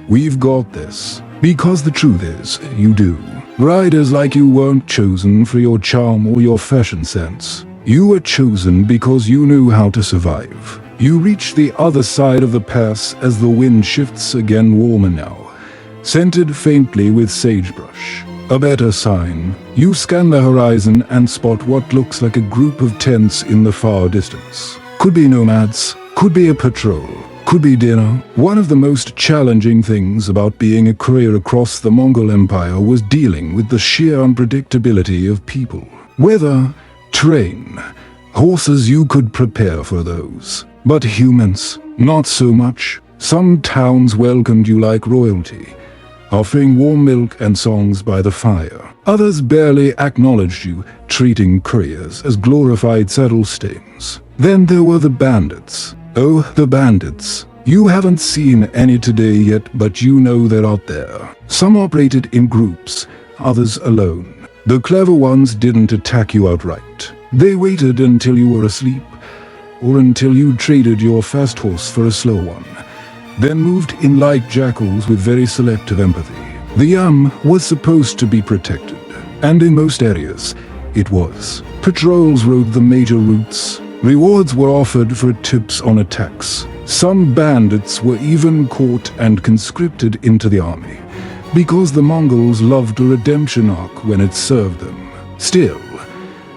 "We've got this." Because the truth is, you do. Riders like you weren't chosen for your charm or your fashion sense. You were chosen because you knew how to survive. You reach the other side of the pass as the wind shifts again, warmer now, scented faintly with sagebrush. A better sign. You scan the horizon and spot what looks like a group of tents in the far distance. Could be nomads, could be a patrol, could be dinner. One of the most challenging things about being a courier across the Mongol Empire was dealing with the sheer unpredictability of people. Weather, terrain, horses, you could prepare for those. But humans, not so much. Some towns welcomed you like royalty, offering warm milk and songs by the fire. Others barely acknowledged you, treating couriers as glorified saddle stains. Then there were the bandits. Oh, the bandits. You haven't seen any today yet, but you know they're out there. Some operated in groups, others alone. The clever ones didn't attack you outright. They waited until you were asleep, or until you traded your fast horse for a slow one, then moved in like jackals with very selective empathy. The yam was supposed to be protected, and in most areas, it was. Patrols rode the major routes. Rewards were offered for tips on attacks. Some bandits were even caught and conscripted into the army, because the Mongols loved a redemption arc when it served them. Still,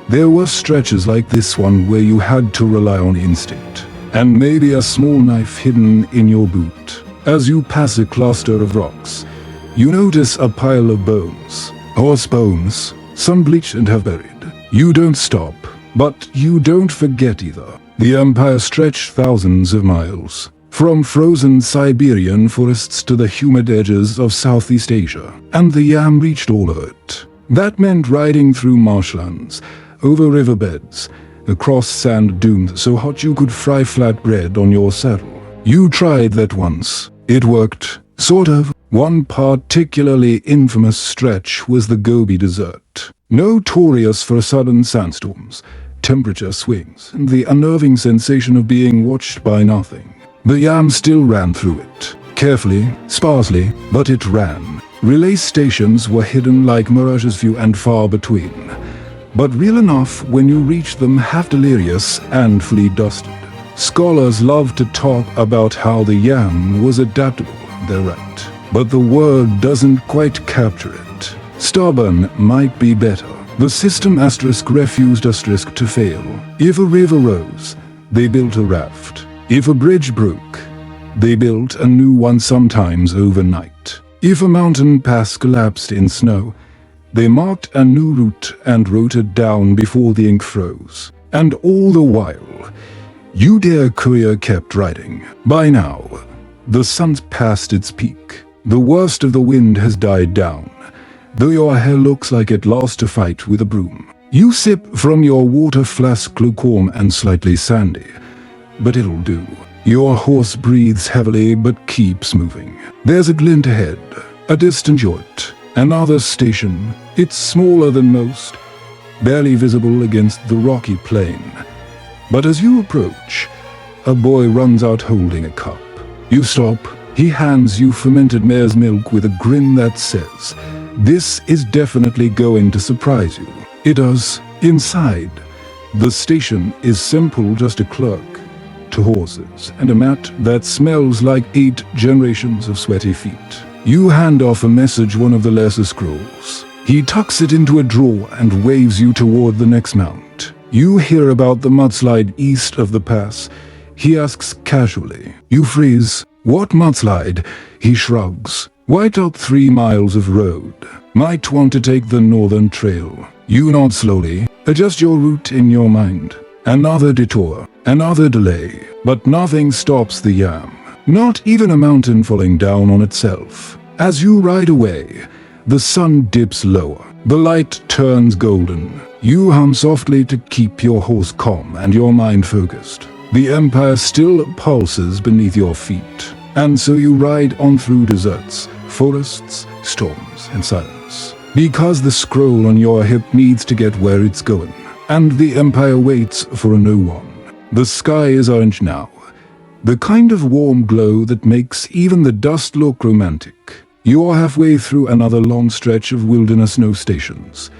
there were stretches like this one where you had to rely on instinct, and maybe a small knife hidden in your boot. As you pass a cluster of rocks, you notice a pile of bones. Horse bones, some bleached and half buried. You don't stop, but you don't forget either. The empire stretched thousands of miles, from frozen Siberian forests to the humid edges of Southeast Asia, and the yam reached all of it. That meant riding through marshlands, over riverbeds, across sand dunes so hot you could fry flatbread on your saddle. You tried that once. It worked, sort of. One particularly infamous stretch was the Gobi Desert, notorious for sudden sandstorms, temperature swings, and the unnerving sensation of being watched by nothing. The yam still ran through it, carefully, sparsely, but it ran. Relay stations were hidden like mirages, few and far between, but real enough when you reached them, half delirious and fully dusted. Scholars love to talk about how the yam was adaptable, they're right, but the word doesn't quite capture it. Stubborn might be better. The system refused to fail. If a river rose, they built a raft. If a bridge broke, they built a new one, sometimes overnight. If a mountain pass collapsed in snow, they marked a new route and wrote it down before the ink froze. And all the while, you dear courier kept riding. By now, the sun's past its peak. The worst of the wind has died down, though your hair looks like it lost a fight with a broom. You sip from your water flask, lukewarm and slightly sandy, but it'll do. Your horse breathes heavily but keeps moving. There's a glint ahead, a distant jolt, another station. It's smaller than most, barely visible against the rocky plain. But as you approach, a boy runs out holding a cup. You stop. He hands you fermented mare's milk with a grin that says, "This is definitely going to surprise you." It does. Inside, the station is simple, just a clerk, 2 horses, and a mat that smells like 8 generations of sweaty feet. You hand off a message, one of the lesser scrolls. He tucks it into a drawer and waves you toward the next mount. You hear about the mudslide east of the pass. He asks casually. You freeze. What mudslide? He shrugs. White out 3 miles of road. Might want to take the northern trail. You nod slowly. Adjust your route in your mind. Another detour. Another delay. But nothing stops the yam. Not even a mountain falling down on itself. As you ride away, the sun dips lower. The light turns golden. You hum softly to keep your horse calm and your mind focused. The empire still pulses beneath your feet. And so you ride on through deserts, forests, storms, and silence. Because the scroll on your hip needs to get where it's going. And the empire waits for a new one. The sky is orange now. The kind of warm glow that makes even the dust look romantic. You're halfway through another long stretch of wilderness, no stations,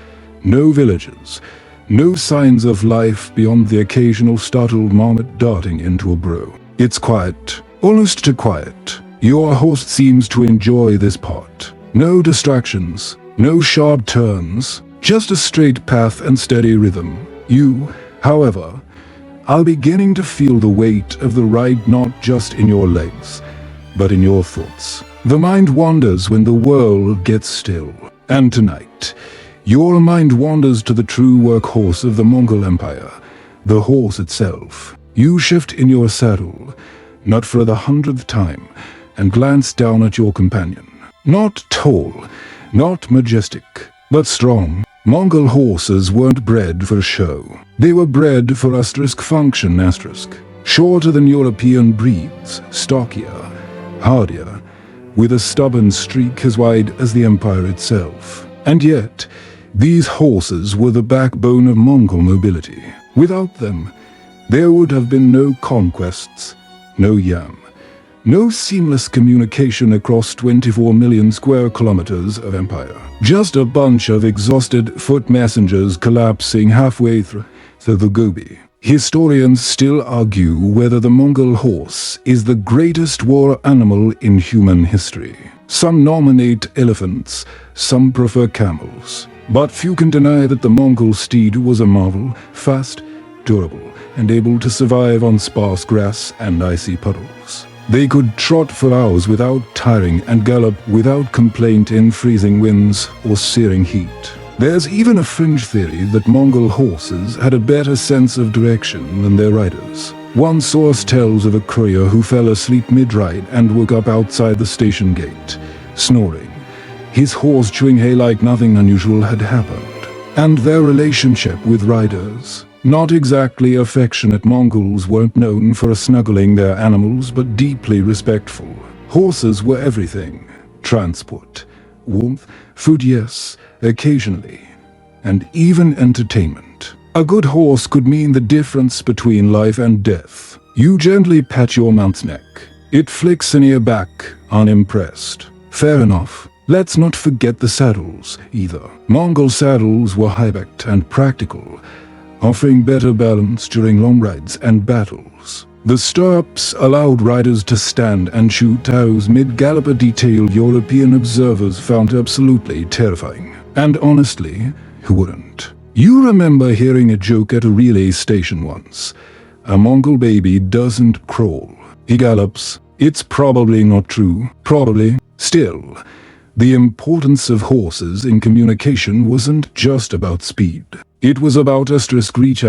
no villages, No signs of life beyond the occasional startled marmot darting into a burrow. It's quiet, almost too quiet. Your horse seems to enjoy this part. No distractions, no sharp turns, just a straight path and steady rhythm. You, however, are beginning to feel the weight of the ride not just in your legs, but in your thoughts. The mind wanders when the world gets still. And tonight, your mind wanders to the true workhorse of the Mongol Empire, the horse itself. You shift in your saddle, not for the 100th time, and glance down at your companion. Not tall, not majestic, but strong. Mongol horses weren't bred for show. They were bred for function. Shorter than European breeds, stockier, hardier, with a stubborn streak as wide as the empire itself. And yet, these horses were the backbone of Mongol nobility. Without them, there would have been no conquests, no yam, no seamless communication across 24 million square kilometers of empire. Just a bunch of exhausted foot messengers collapsing halfway through the Gobi. Historians still argue whether the Mongol horse is the greatest war animal in human history. Some nominate elephants, some prefer camels. But few can deny that the Mongol steed was a marvel, fast, durable, and able to survive on sparse grass and icy puddles. They could trot for hours without tiring and gallop without complaint in freezing winds or searing heat. There's even a fringe theory that Mongol horses had a better sense of direction than their riders. One source tells of a courier who fell asleep mid-ride and woke up outside the station gate, snoring, his horse chewing hay like nothing unusual had happened. And their relationship with riders. Not exactly affectionate. Mongols weren't known for snuggling their animals, but deeply respectful. Horses were everything. Transport, warmth, food, yes, occasionally, and even entertainment. A good horse could mean the difference between life and death. You gently pat your mount's neck. It flicks an ear back, unimpressed. Fair enough. Let's not forget the saddles, either. Mongol saddles were high-backed and practical, offering better balance during long rides and battles. The stirrups allowed riders to stand and shoot arrows mid-gallop, a detail European observers found absolutely terrifying. And honestly, who wouldn't? You remember hearing a joke at a relay station once. A Mongol baby doesn't crawl, he gallops. It's probably not true, probably. Still, the importance of horses in communication wasn't just about speed. It was about reach.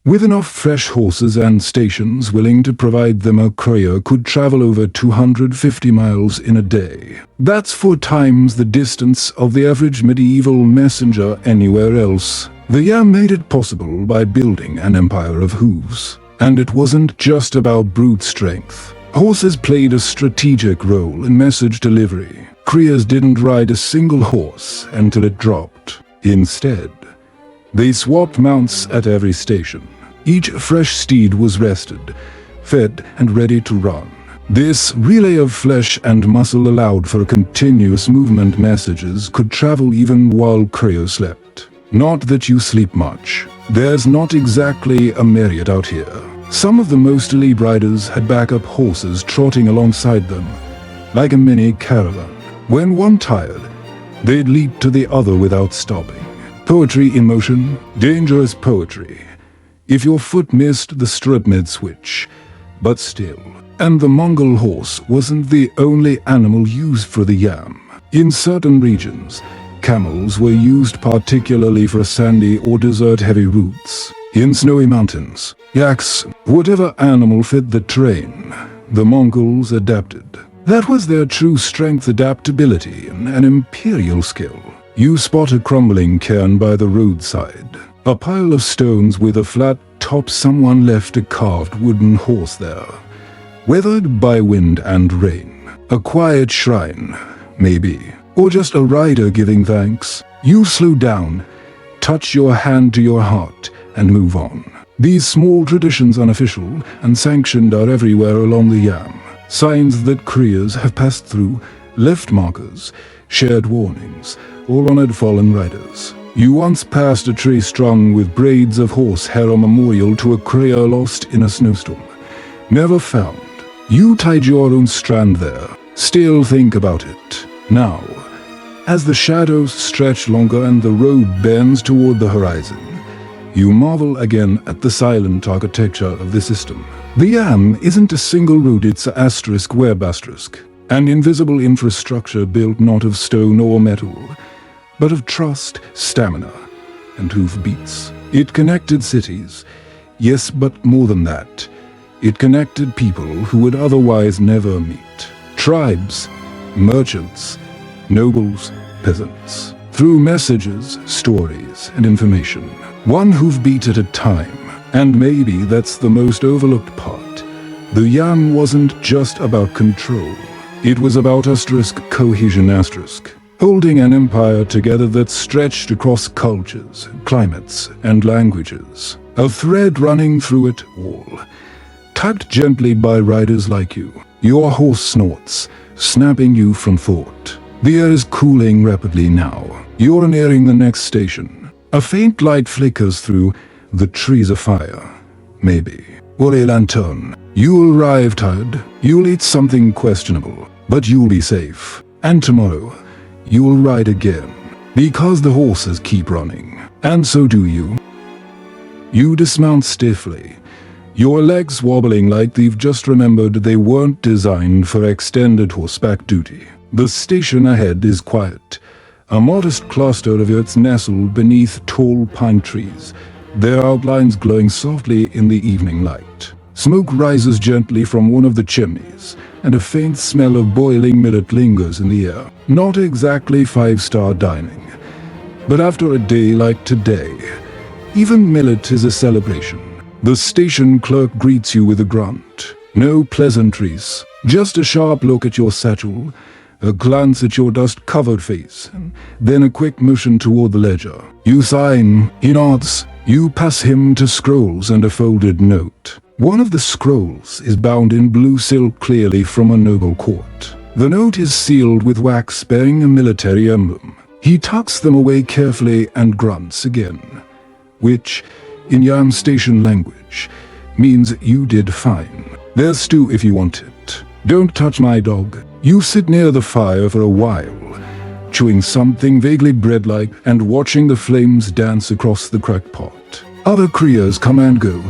With enough fresh horses and stations willing to provide them, a courier could travel over 250 miles in a day. That's 4 times the distance of the average medieval messenger anywhere else. The Yam made it possible by building an empire of hooves. And it wasn't just about brute strength. Horses played a strategic role in message delivery. Couriers didn't ride a single horse until it dropped. Instead, they swapped mounts at every station. Each fresh steed was rested, fed, and ready to run. This relay of flesh and muscle allowed for continuous movement. Messages could travel even while couriers slept. Not that you sleep much. There's not exactly a myriad out here. Some of the most elite riders had backup horses trotting alongside them, like a mini caravan. When one tired, they'd leap to the other without stopping. Poetry in motion, dangerous poetry. If your foot missed the stirrup mid-switch, but still. And the Mongol horse wasn't the only animal used for the Yam. In certain regions, camels were used particularly for sandy or desert-heavy routes. In snowy mountains, yaks, whatever animal fit the terrain, the Mongols adapted. That was their true strength, adaptability, and an imperial skill. You spot a crumbling cairn by the roadside. A pile of stones with a flat top. Someone left a carved wooden horse there, weathered by wind and rain. A quiet shrine, maybe. Or just a rider giving thanks. You slow down, touch your hand to your heart, and move on. These small traditions, unofficial and sanctioned, are everywhere along the Yam. Signs that couriers have passed through, left markers, shared warnings, or honored fallen riders. You once passed a tree strung with braids of horsehair, a memorial to a courier lost in a snowstorm. Never found. You tied your own strand there. Still think about it. Now, as the shadows stretch longer and the road bends toward the horizon, you marvel again at the silent architecture of the system. The yam isn't a single route, it's a asterisk web asterisk. An invisible infrastructure built not of stone or metal, but of trust, stamina, and hoofbeats. It connected cities, yes, but more than that. It connected people who would otherwise never meet. Tribes, merchants, nobles, peasants. Through messages, stories, and information. One hoofbeat at a time. And maybe that's the most overlooked part. The yam wasn't just about control. It was about asterisk cohesion asterisk. Holding an empire together that stretched across cultures, climates, and languages. A thread running through it all. Tugged gently by riders like you. Your horse snorts, snapping you from thought. The air is cooling rapidly now. You're nearing the next station. A faint light flickers through the trees afire. Maybe. Or a lantern. You'll arrive tired. You'll eat something questionable. But you'll be safe. And tomorrow, you'll ride again. Because the horses keep running. And so do you. You dismount stiffly. Your legs wobbling like they've just remembered they weren't designed for extended horseback duty. The station ahead is quiet. A modest cluster of yurts nestled beneath tall pine trees, their outlines glowing softly in the evening light. Smoke rises gently from one of the chimneys, and a faint smell of boiling millet lingers in the air. Not exactly five-star dining, but after a day like today, even millet is a celebration. The station clerk greets you with a grunt. No pleasantries, just a sharp look at your satchel, a glance at your dust-covered face, and then a quick motion toward the ledger. You sign, he nods. You pass him two scrolls and a folded note. One of the scrolls is bound in blue silk clearly from a noble court. The note is sealed with wax bearing a military emblem. He tucks them away carefully and grunts again, which, in Yam Station language, means you did fine. There's stew if you want it. Don't touch my dog. You sit near the fire for a while, chewing something vaguely bread-like and watching the flames dance across the cracked pot. Other couriers come and go,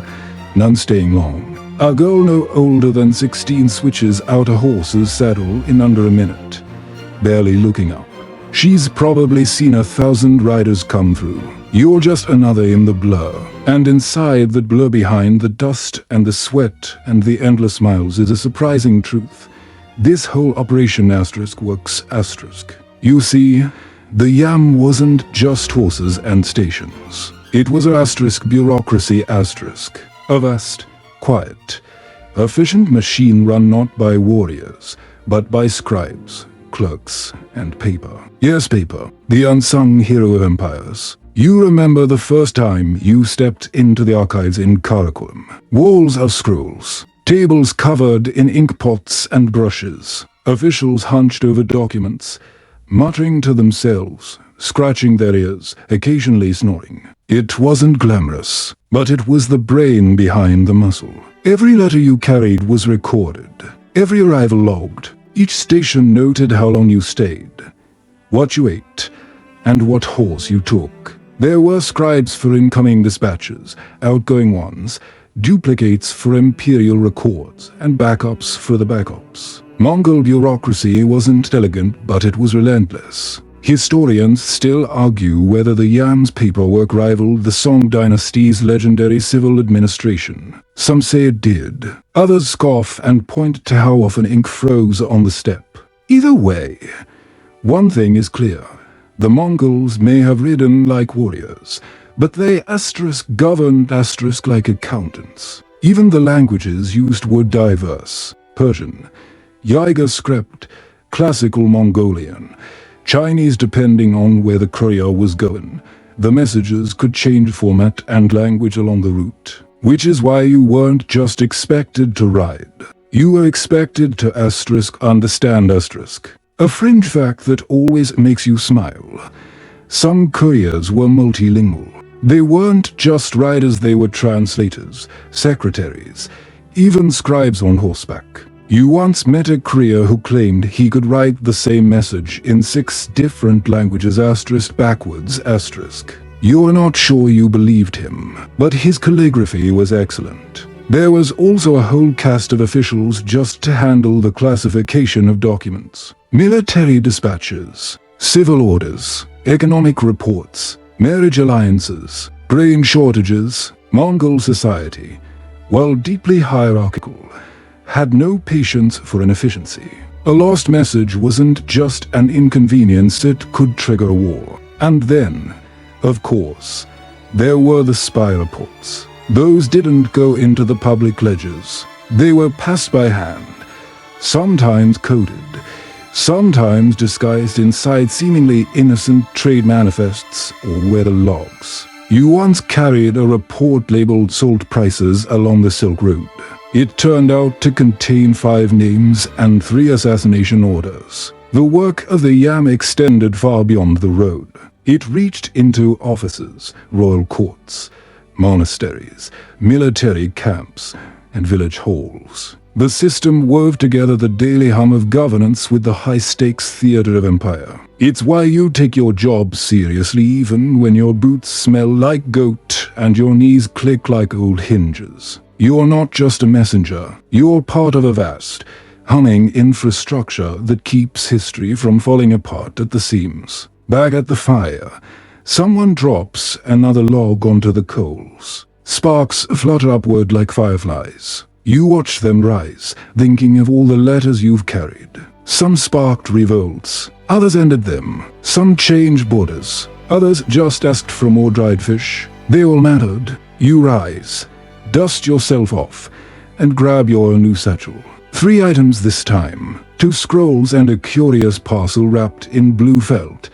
none staying long. A girl no older than 16 switches out a horse's saddle in under a minute, barely looking up. She's probably seen 1,000 riders come through. You're just another in the blur. And inside that blur, behind the dust and the sweat and the endless miles, is a surprising truth. This whole operation asterisk works asterisk. You see, the yam wasn't just horses and stations. It was asterisk bureaucracy asterisk. A vast, quiet, efficient machine run not by warriors, but by scribes, clerks, and paper. Yes, paper, the unsung hero of empires. You remember the first time you stepped into the archives in Karakoram. Walls of scrolls, tables covered in ink pots and brushes, officials hunched over documents, muttering to themselves, scratching their ears, occasionally snoring. It wasn't glamorous, but it was the brain behind the muscle. Every letter you carried was recorded, every arrival logged. Each station noted how long you stayed, what you ate, and what horse you took. There were scribes for incoming dispatches, outgoing ones, duplicates for imperial records, and backups for the backups. Mongol bureaucracy wasn't elegant, but it was relentless. Historians still argue whether the Yam's paperwork rivaled the Song dynasty's legendary civil administration. Some say it did. Others scoff and point to how often ink froze on the step. Either way, one thing is clear. The Mongols may have ridden like warriors, but they governed like accountants. Even the languages used were diverse. Persian, Yiga script, classical Mongolian, Chinese depending on where the courier was going. The messages could change format and language along the route. Which is why you weren't just expected to ride. You were expected to understand. A fringe fact that always makes you smile. Some couriers were multilingual. They weren't just riders, they were translators, secretaries, even scribes on horseback. You once met a courier who claimed he could write the same message in 6 different languages backwards. You're not sure you believed him, but his calligraphy was excellent. There was also a whole cast of officials just to handle the classification of documents. Military dispatches, civil orders, economic reports, marriage alliances, grain shortages. Mongol society, while deeply hierarchical, had no patience for inefficiency. A lost message wasn't just an inconvenience, it could trigger a war. And then, of course, there were the spy reports. Those didn't go into the public ledgers. They were passed by hand, sometimes coded, sometimes disguised inside seemingly innocent trade manifests or weather logs. You once carried a report labeled "Salt Prices" along the Silk Road. It turned out to contain 5 names and 3 assassination orders. The work of the Yam extended far beyond the road. It reached into offices, royal courts, monasteries, military camps, and village halls. The system wove together the daily hum of governance with the high-stakes theater of empire. It's why you take your job seriously even when your boots smell like goat and your knees click like old hinges. You're not just a messenger, you're part of a vast, humming infrastructure that keeps history from falling apart at the seams. Back at the fire, someone drops another log onto the coals. Sparks flutter upward like fireflies. You watch them rise, thinking of all the letters you've carried. Some sparked revolts, others ended them. Some changed borders, others just asked for more dried fish. They all mattered. You rise, dust yourself off, and grab your new satchel. 3 items this time, 2 scrolls and a curious parcel wrapped in blue felt,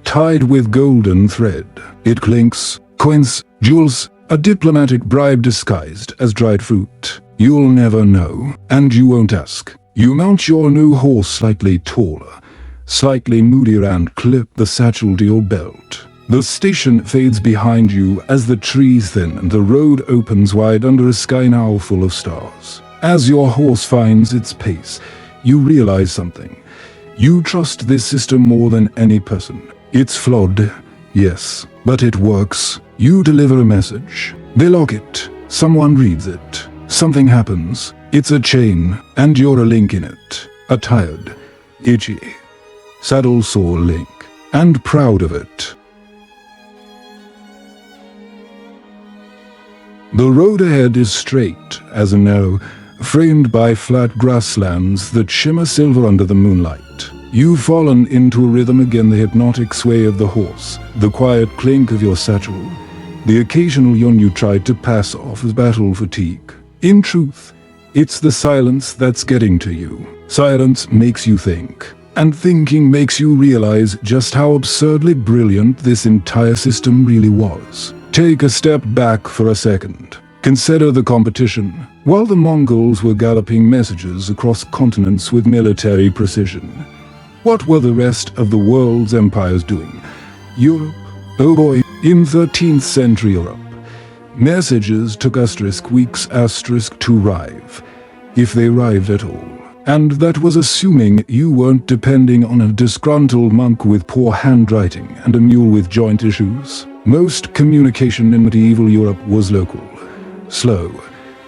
tied with golden thread. It clinks, coins, jewels, a diplomatic bribe disguised as dried fruit. You'll never know, and you won't ask. You mount your new horse slightly taller, slightly moodier, and clip the satchel to your belt. The station fades behind you as the trees thin and the road opens wide under a sky now full of stars. As your horse finds its pace, you realize something. You trust this system more than any person. It's flawed, yes, but it works. You deliver a message. They lock it. Someone reads it. Something happens. It's a chain, and you're a link in it. A tired, itchy, saddle-sore link. And proud of it. The road ahead is straight as an arrow, framed by flat grasslands that shimmer silver under the moonlight. You've fallen into a rhythm again, the hypnotic sway of the horse, the quiet clink of your satchel, the occasional yawn you tried to pass off as battle fatigue. In truth, it's the silence that's getting to you. Silence makes you think, and thinking makes you realize just how absurdly brilliant this entire system really was. Take a step back for a second. Consider the competition. While the Mongols were galloping messages across continents with military precision, what were the rest of the world's empires doing? Europe? Oh boy, in 13th century Europe, messages took weeks to arrive, if they arrived at all. And that was assuming you weren't depending on a disgruntled monk with poor handwriting and a mule with joint issues. Most communication in medieval Europe was local, slow,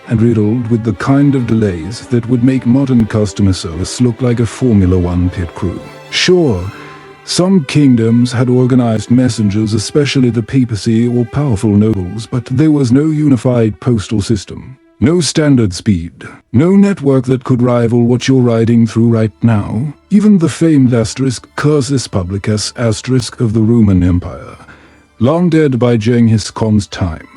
and riddled with the kind of delays that would make modern customer service look like a Formula One pit crew. Sure, some kingdoms had organized messengers, especially the papacy or powerful nobles, but there was no unified postal system, no standard speed, no network that could rival what you're riding through right now. Even the famed Cursus Publicus of the Roman Empire, long dead by Genghis Khan's time,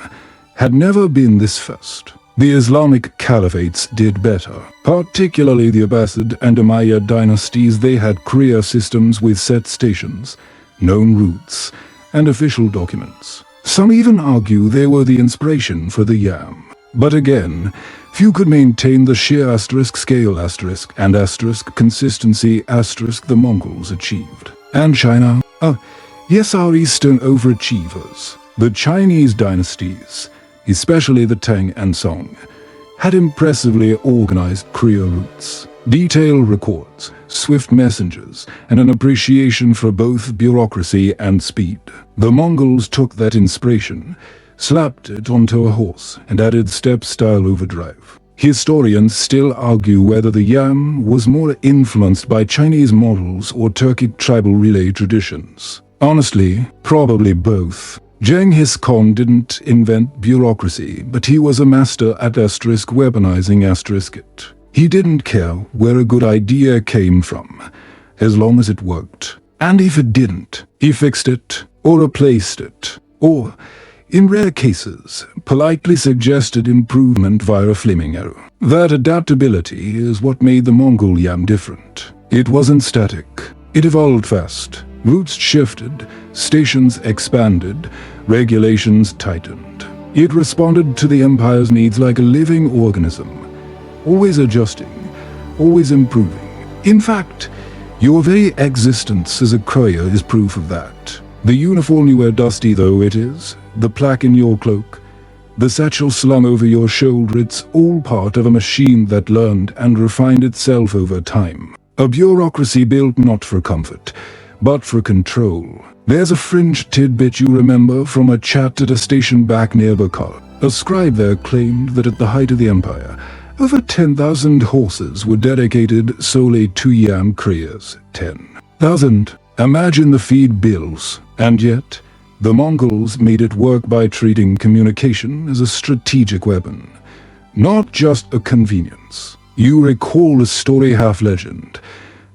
had never been this fast. The Islamic caliphates did better, particularly the Abbasid and Umayyad dynasties. They had courier systems with set stations, known routes, and official documents. Some even argue they were the inspiration for the Yam. But again, few could maintain the sheer scale and consistency the Mongols achieved. And China? Yes, our eastern overachievers, the Chinese dynasties, especially the Tang and Song, had impressively organized courier routes, detailed records, swift messengers, and an appreciation for both bureaucracy and speed. The Mongols took that inspiration, slapped it onto a horse, and added step-style overdrive. Historians still argue whether the yam was more influenced by Chinese models or Turkic tribal relay traditions. Honestly, probably both. Genghis Khan didn't invent bureaucracy, but he was a master at weaponizing it. He didn't care where a good idea came from, as long as it worked. And if it didn't, he fixed it, or replaced it, or, in rare cases, politely suggested improvement via a flaming arrow. That adaptability is what made the Mongol yam different. It wasn't static. It evolved fast. Routes shifted, stations expanded, regulations tightened. It responded to the empire's needs like a living organism, always adjusting, always improving. In fact, your very existence as a courier is proof of that. The uniform you wear, dusty though it is, the plaque in your cloak, the satchel slung over your shoulder, it's all part of a machine that learned and refined itself over time. A bureaucracy built not for comfort, but for control. There's a fringe tidbit you remember from a chat at a station back near Bakar. A scribe there claimed that at the height of the empire, over 10,000 horses were dedicated solely to yam couriers. 10,000. Imagine the feed bills. And yet, the Mongols made it work by treating communication as a strategic weapon, not just a convenience. You recall a story half legend,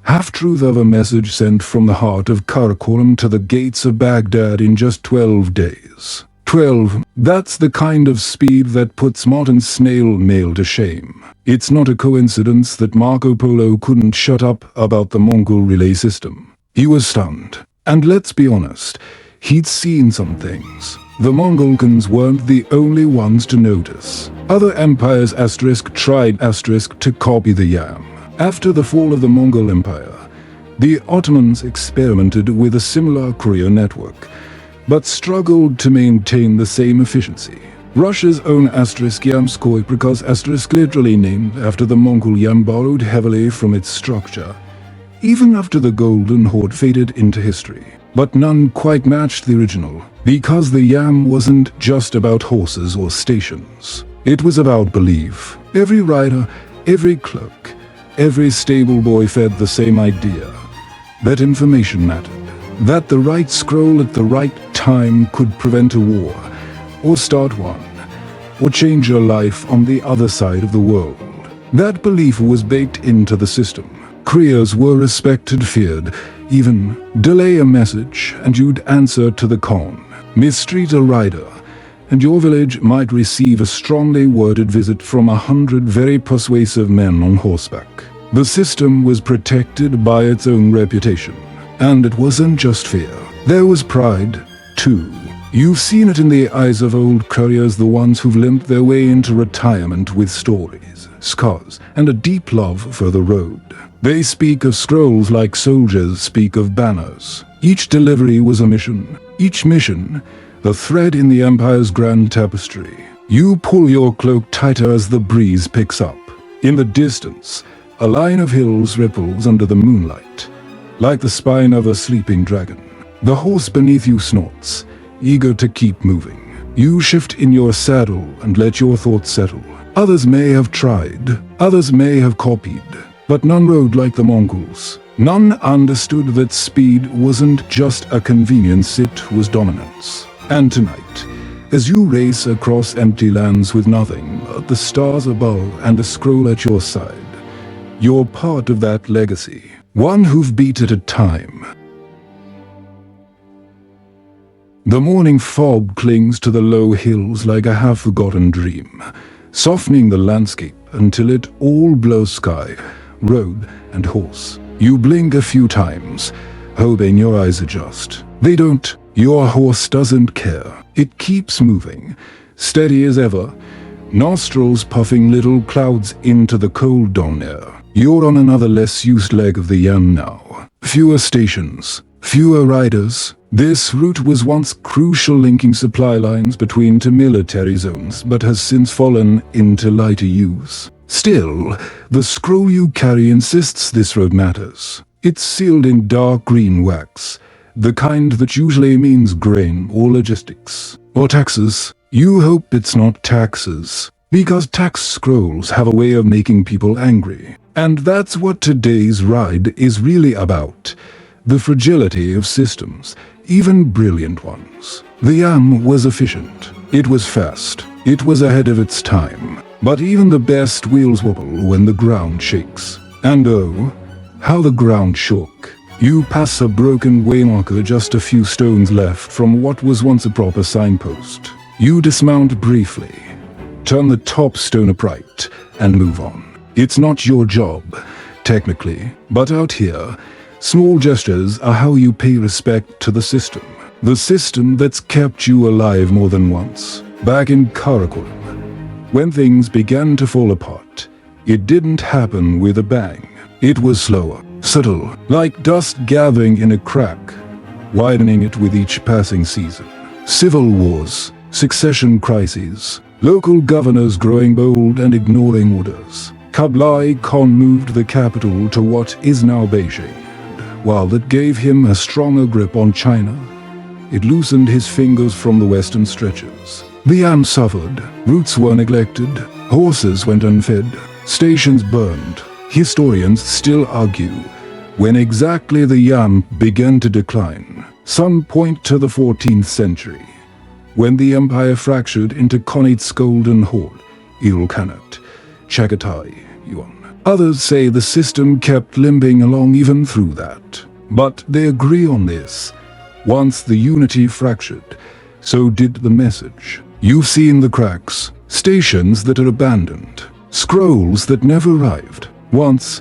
half-truth of a message sent from the heart of Karakoram to the gates of Baghdad in just 12 days. 12, that's the kind of speed that puts modern snail mail to shame. It's not a coincidence that Marco Polo couldn't shut up about the Mongol relay system. He was stunned. And let's be honest, he'd seen some things. The Mongolkans weren't the only ones to notice. Other empires tried to copy the yam. After the fall of the Mongol Empire, the Ottomans experimented with a similar courier network, but struggled to maintain the same efficiency. Russia's own Yamskoy, because literally named after the Mongol yam, borrowed heavily from its structure, even after the Golden Horde faded into history. But none quite matched the original, because the yam wasn't just about horses or stations. It was about belief. Every rider, every clerk, every stable boy fed the same idea, that information mattered, that the right scroll at the right time could prevent a war, or start one, or change your life on the other side of the world. That belief was baked into the system. Couriers were respected, feared. Even delay a message and you'd answer to the Khan. Mistreat a rider and your village might receive a strongly worded visit from 100 very persuasive men on horseback. The system was protected by its own reputation. And it wasn't just fear. There was pride, too. You've seen it in the eyes of old couriers, the ones who've limped their way into retirement with stories, scars, and a deep love for the road. They speak of scrolls like soldiers speak of banners. Each delivery was a mission. Each mission, the thread in the empire's grand tapestry. You pull your cloak tighter as the breeze picks up. In the distance, a line of hills ripples under the moonlight, like the spine of a sleeping dragon. The horse beneath you snorts, eager to keep moving. You shift in your saddle and let your thoughts settle. Others may have tried, others may have copied, but none rode like the Mongols. None understood that speed wasn't just a convenience, it was dominance. And tonight, as you race across empty lands with nothing but the stars above and a scroll at your side, you're part of that legacy, one who've beat it at time. The morning fog clings to the low hills like a half-forgotten dream, softening the landscape until it all blows sky, road, and horse. You blink a few times, hoping your eyes adjust. They don't. Your horse doesn't care. It keeps moving, steady as ever, nostrils puffing little clouds into the cold dawn air. You're on another less used leg of the yam now. Fewer stations, fewer riders, This route was once crucial, linking supply lines between two military zones, but has since fallen into lighter use. Still, the scroll you carry insists this road matters. It's sealed in dark green wax, the kind that usually means grain or logistics. Or taxes. You hope it's not taxes, because tax scrolls have a way of making people angry. And that's what today's ride is really about. The fragility of systems, even brilliant ones. The YAM was efficient. It was fast. It was ahead of its time. But even the best wheels wobble when the ground shakes. And oh, how the ground shook. You pass a broken waymarker just a few stones left from what was once a proper signpost. You dismount briefly, turn the top stone upright, and move on. It's not your job, technically, but out here, small gestures are how you pay respect to the system. The system that's kept you alive more than once. Back in Karakoram, when things began to fall apart, it didn't happen with a bang. It was slower, subtle, like dust gathering in a crack, widening it with each passing season. Civil wars, succession crises, local governors growing bold and ignoring orders. Kublai Khan moved the capital to what is now Beijing. While that gave him a stronger grip on China, it loosened his fingers from the western stretches. The YAM suffered, routes were neglected, horses went unfed, stations burned. Historians still argue when exactly the YAM began to decline. Some point to the 14th century, when the empire fractured into Khanate Golden Horde, Ilkhanate, Chagatai, Yuan. Others say the system kept limping along even through that. But they agree on this. Once the unity fractured, so did the message. You've seen the cracks, stations that are abandoned, scrolls that never arrived. Once,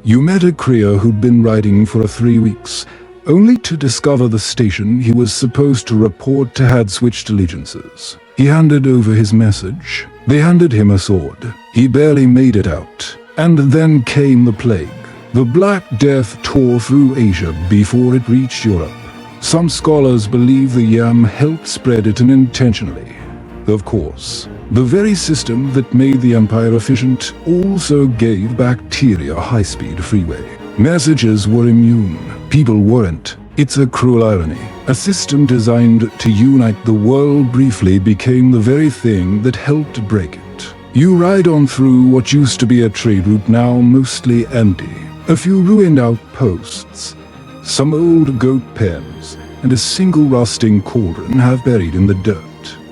you met a courier who'd been riding for 3 weeks, only to discover the station he was supposed to report to had switched allegiances. He handed over his message. They handed him a sword. He barely made it out. And then came the plague. The Black Death tore through Asia before it reached Europe. Some scholars believe the YAM helped spread it unintentionally. Of course, the very system that made the empire efficient also gave bacteria a high-speed freeway. Messages were immune. People weren't. It's a cruel irony. A system designed to unite the world briefly became the very thing that helped break it. You ride on through what used to be a trade route, now mostly empty. A few ruined outposts, some old goat pens, and a single rusting cauldron have buried in the dirt.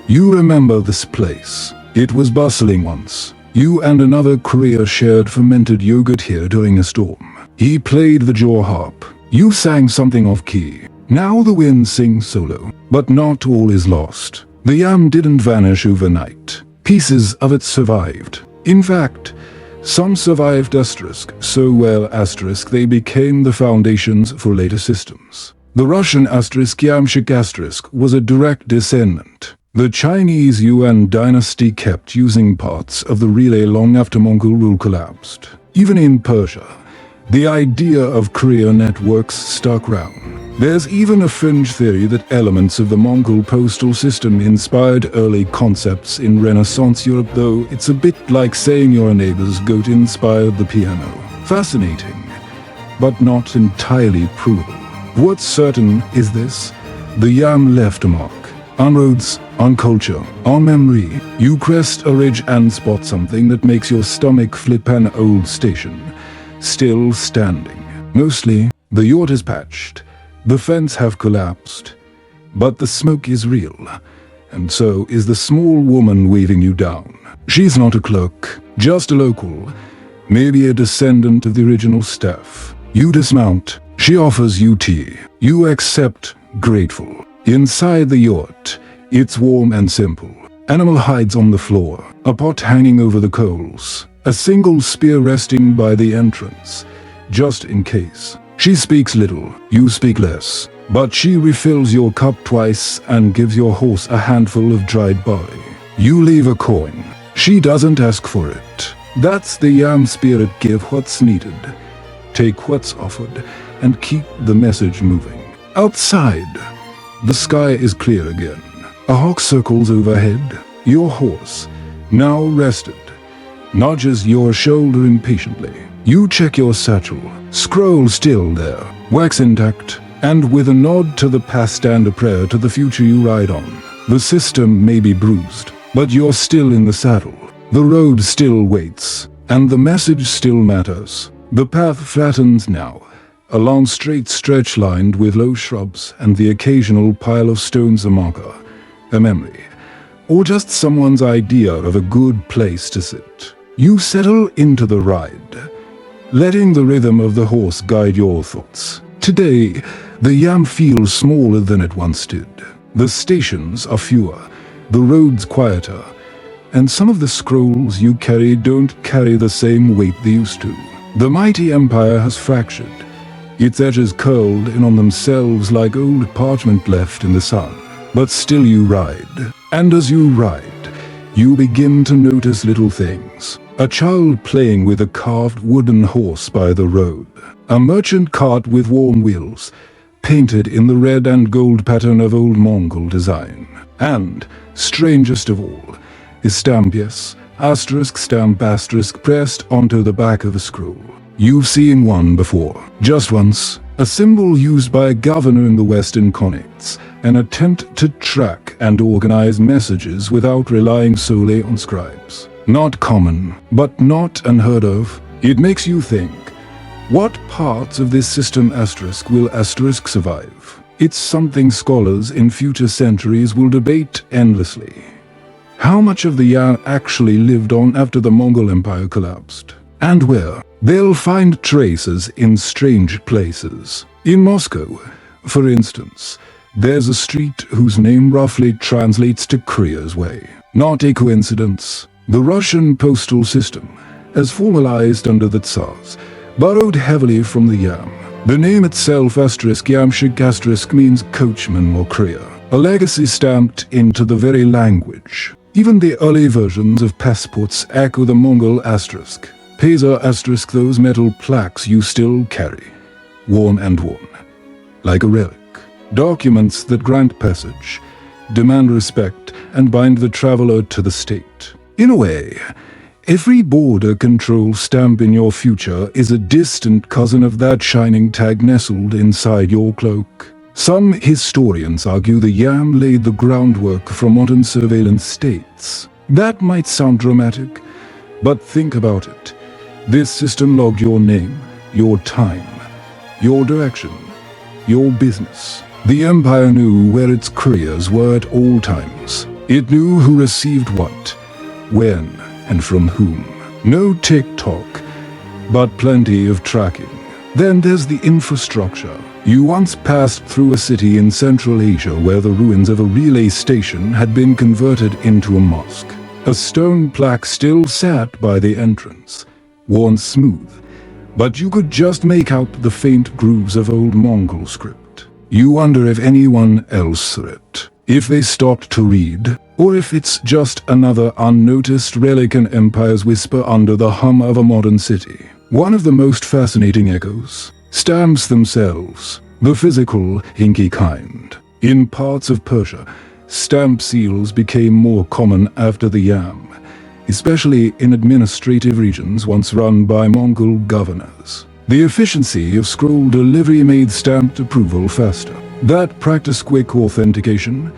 You remember this place. It was bustling once. You and another courier shared fermented yogurt here during a storm. He played the jaw harp. You sang something off key. Now the wind sings solo. But not all is lost. The YAM didn't vanish overnight. Pieces of it survived. In fact, some survived so well they became the foundations for later systems. The Russian Yamshik was a direct descendant. The Chinese Yuan dynasty kept using parts of the relay long after Mongol rule collapsed. Even in Persia, the idea of courier networks stuck around. There's even a fringe theory that elements of the Mongol postal system inspired early concepts in Renaissance Europe, though it's a bit like saying your neighbor's goat inspired the piano. Fascinating, but not entirely provable. What's certain is this: the YAM left a mark. On roads, on culture, on memory. You crest a ridge and spot something that makes your stomach flip. An old station, still standing. Mostly, the yacht is patched. The fence have collapsed, but the smoke is real, and so is the small woman waving you down. She's not a clerk, just a local, maybe a descendant of the original staff. You dismount. She offers you tea. You accept, grateful. Inside the yacht, it's warm and simple. Animal hides on the floor, a pot hanging over the coals, a single spear resting by the entrance, just in case. She speaks little, you speak less, but she refills your cup twice and gives your horse a handful of dried barley. You leave a coin. She doesn't ask for it. That's the YAM spirit: give what's needed, take what's offered, and keep the message moving. Outside, The sky is clear again. A hawk circles overhead. Your horse, now rested, nudges your shoulder impatiently. You check your satchel. Scroll still there, wax intact, and with a nod to the past and a prayer to the future you ride on. The system may be bruised, but you're still in the saddle. The road still waits, and the message still matters. The path flattens now, a long straight stretch lined with low shrubs and the occasional pile of stones, a marker, a memory, or just someone's idea of a good place to sit. You settle into the ride, letting the rhythm of the horse guide your thoughts. Today, the yam feels smaller than it once did. The stations are fewer, the roads quieter, and some of the scrolls you carry don't carry the same weight they used to. The mighty empire has fractured, its edges curled in on themselves like old parchment left in the sun. But still you ride, and as you ride, you begin to notice little things. A child playing with a carved wooden horse by the road, a merchant cart with worn wheels, painted in the red and gold pattern of old Mongol design. And, strangest of all, is stamp yes, asterisk stamp asterisk pressed onto the back of a scroll. You've seen one before, just once, a symbol used by a governor in the Western Connects, an attempt to track and organize messages without relying solely on scribes. Not common, but not unheard of. It makes you think, what parts of this system asterisk will asterisk survive? It's something scholars in future centuries will debate endlessly. How much of the Yan actually lived on after the Mongol Empire collapsed? And where? They'll find traces in strange places. In Moscow, for instance, there's a street whose name roughly translates to Korea's Way. Not a coincidence. The Russian postal system, as formalized under the Tsars, borrowed heavily from the yam. The name itself asterisk yamshik asterisk means coachman or courier, a legacy stamped into the very language. Even the early versions of passports echo the Mongol asterisk. Pesa asterisk, those metal plaques you still carry, worn and worn, like a relic. Documents that grant passage, demand respect, and bind the traveler to the state. In a way, every border control stamp in your future is a distant cousin of that shining tag nestled inside your cloak. Some historians argue the yam laid the groundwork for modern surveillance states. That might sound dramatic, but think about it. This system logged your name, your time, your direction, your business. The empire knew where its couriers were at all times. It knew who received what, when, and from whom. No tick-tock, but plenty of tracking. Then there's the infrastructure. You once passed through a city in Central Asia where the ruins of a relay station had been converted into a mosque. A stone plaque still sat by the entrance, worn smooth, but you could just make out the faint grooves of old Mongol script. You wonder if anyone else saw it, if they stopped to read, or if it's just another unnoticed relic an empire's whisper under the hum of a modern city. One of the most fascinating echoes, stamps themselves, the physical, inky kind. In parts of Persia, stamp seals became more common after the yam, especially in administrative regions once run by Mongol governors. The efficiency of scroll delivery made stamped approval faster. That practiced quick authentication,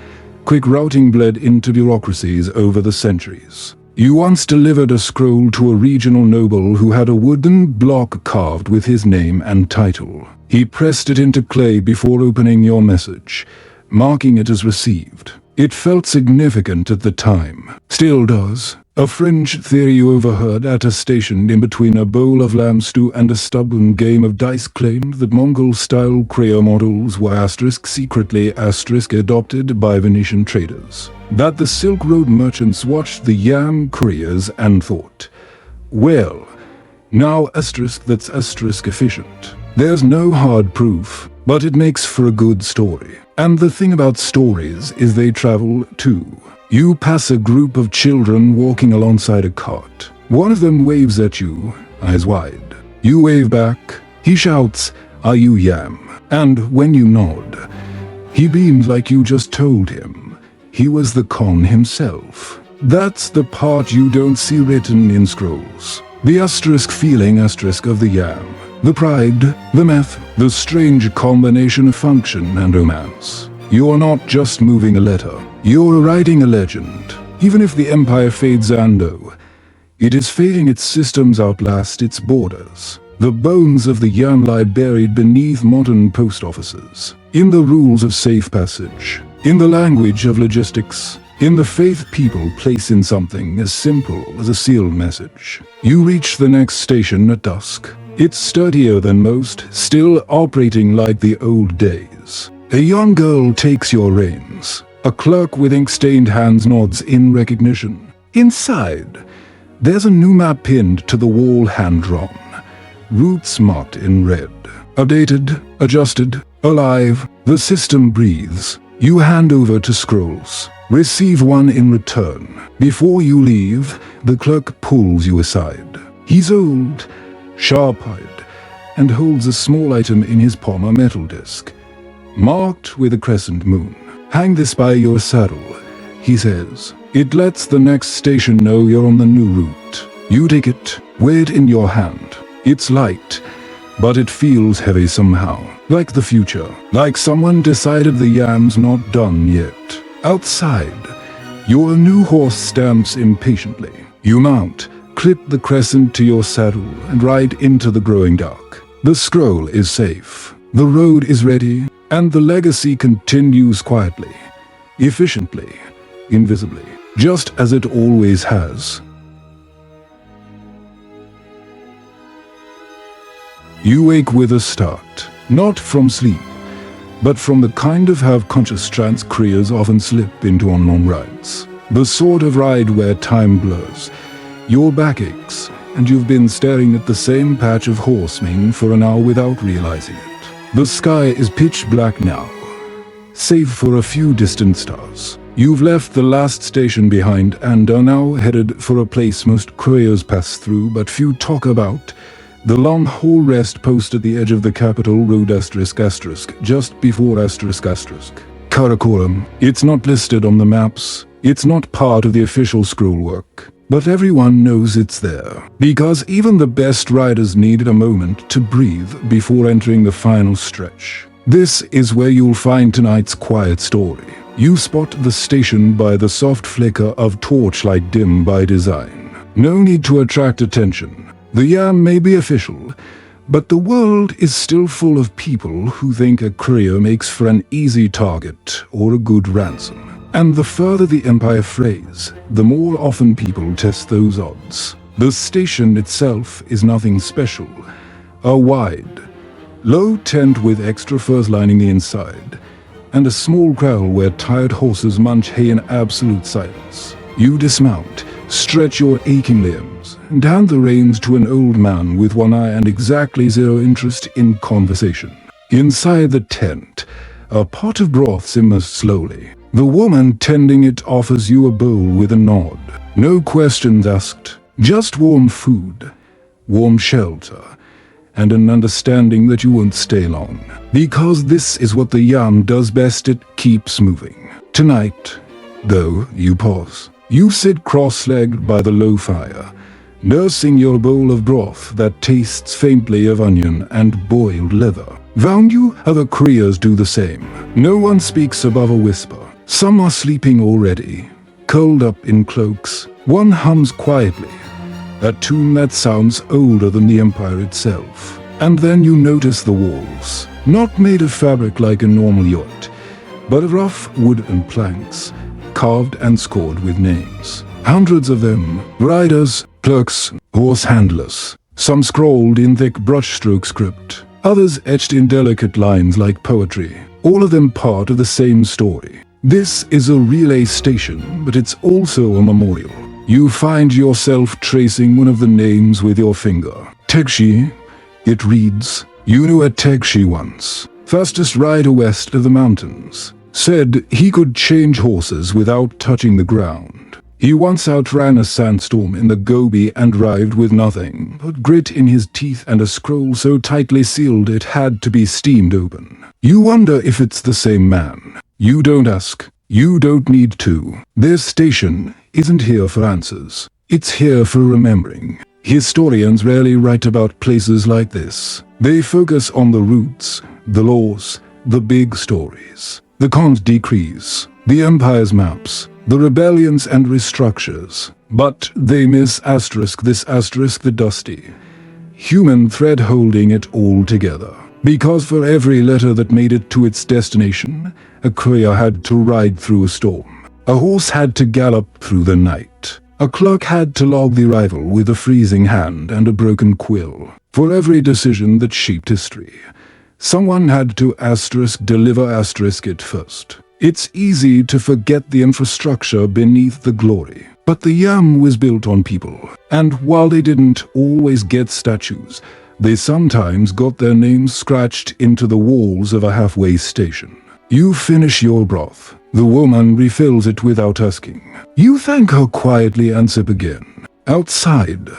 quick routing bled into bureaucracies over the centuries. You once delivered a scroll to a regional noble who had a wooden block carved with his name and title. He pressed it into clay before opening your message, marking it as received. It felt significant at the time. Still does. A fringe theory you overheard at a station in between a bowl of lamb stew and a stubborn game of dice claimed that Mongol-style courier models were asterisk secretly asterisk adopted by Venetian traders. That the Silk Road merchants watched the yam couriers and thought, well, now asterisk that's asterisk efficient. There's no hard proof, but it makes for a good story. And the thing about stories is they travel too. You pass a group of children walking alongside a cart. One of them waves at you, eyes wide. You wave back. He shouts, "Are you yam?" And when you nod, He beamed like you just told him. He was the Khan himself. That's the part you don't see written in scrolls. The asterisk feeling asterisk of the yam. The pride, the meth, the strange combination of function and romance. You're not just moving a letter. You're writing a legend. Even if the empire fades it is fading. Its systems outlast its borders. The bones of the yam lie buried beneath modern post offices. In the rules of safe passage. In the language of logistics. In the faith people place in something as simple as a sealed message. You reach the next station at dusk. It's sturdier than most, still operating like the old days. A young girl takes your reins. A clerk with ink-stained hands nods in recognition. Inside, there's a new map pinned to the wall, hand-drawn. Routes marked in red. Updated, adjusted, alive. The system breathes. You hand over 2 scrolls. Receive one in return. Before you leave, the clerk pulls you aside. He's old, sharp-eyed, and holds a small item in his palm, a metal disc, marked with a crescent moon. Hang this by your saddle, he says. It lets the next station know you're on the new route. You take it, weigh it in your hand. It's light, but it feels heavy somehow. Like the future. Like someone decided the yam's not done yet. Outside, your new horse stamps impatiently. You mount, clip the crescent to your saddle, and ride into the growing dark. The scroll is safe. The road is ready, and the legacy continues quietly, efficiently, invisibly, just as it always has. You wake with a start, not from sleep, but from the kind of half-conscious trance couriers often slip into on long rides. The sort of ride where time blurs, your back aches, and you've been staring at the same patch of horsemane for an hour without realizing it. The sky is pitch black now, save for a few distant stars. You've left the last station behind and are now headed for a place most couriers pass through but few talk about. The long-haul rest post at the edge of the capital road asterisk asterisk, just before asterisk asterisk. Karakoram. It's not listed on the maps. It's not part of the official scrollwork. But everyone knows it's there, because even the best riders needed a moment to breathe before entering the final stretch. This is where you'll find tonight's quiet story. You spot the station by the soft flicker of torchlight, dim by design. No need to attract attention. The yam may be official, but the world is still full of people who think a courier makes for an easy target or a good ransom. And the further the empire frays, the more often people test those odds. The station itself is nothing special. A wide, low tent with extra furs lining the inside, and a small kraal where tired horses munch hay in absolute silence. You dismount, stretch your aching limbs, and hand the reins to an old man with one eye and exactly zero interest in conversation. Inside the tent, a pot of broth simmers slowly. The woman tending it offers you a bowl with a nod. No questions asked, just warm food, warm shelter, and an understanding that you won't stay long. Because this is what the yam does best, it keeps moving. Tonight, though, you pause. You sit cross-legged by the low fire, nursing your bowl of broth that tastes faintly of onion and boiled leather. Round you, other couriers do the same. No one speaks above a whisper. Some are sleeping already, curled up in cloaks. One hums quietly, a tune that sounds older than the empire itself. And then you notice the walls, not made of fabric like a normal yacht, but of rough wood and planks, carved and scored with names. Hundreds of them, riders, clerks, horse handlers. Some scrawled in thick brushstroke script, others etched in delicate lines like poetry. All of them part of the same story. This is a relay station, but it's also a memorial. You find yourself tracing one of the names with your finger. Tegshi, it reads. You knew a Tegshi once, fastest rider west of the mountains. Said he could change horses without touching the ground. He once outran a sandstorm in the Gobi and arrived with nothing but grit in his teeth and a scroll so tightly sealed it had to be steamed open. You wonder if it's the same man. You don't ask. You don't need to. This station isn't here for answers. It's here for remembering. Historians rarely write about places like this. They focus on the roots, the laws, the big stories. The Khan's decrees, the empire's maps, the rebellions and restructures. But they miss the dusty human thread holding it all together. Because for every letter that made it to its destination, a courier had to ride through a storm. A horse had to gallop through the night. A clerk had to log the arrival with a freezing hand and a broken quill. For every decision that shaped history, someone had to deliver it first. It's easy to forget the infrastructure beneath the glory. But the Yam was built on people, and while they didn't always get statues, they sometimes got their names scratched into the walls of a halfway station. You finish your broth. The woman refills it without asking. You thank her quietly and sip again. Outside,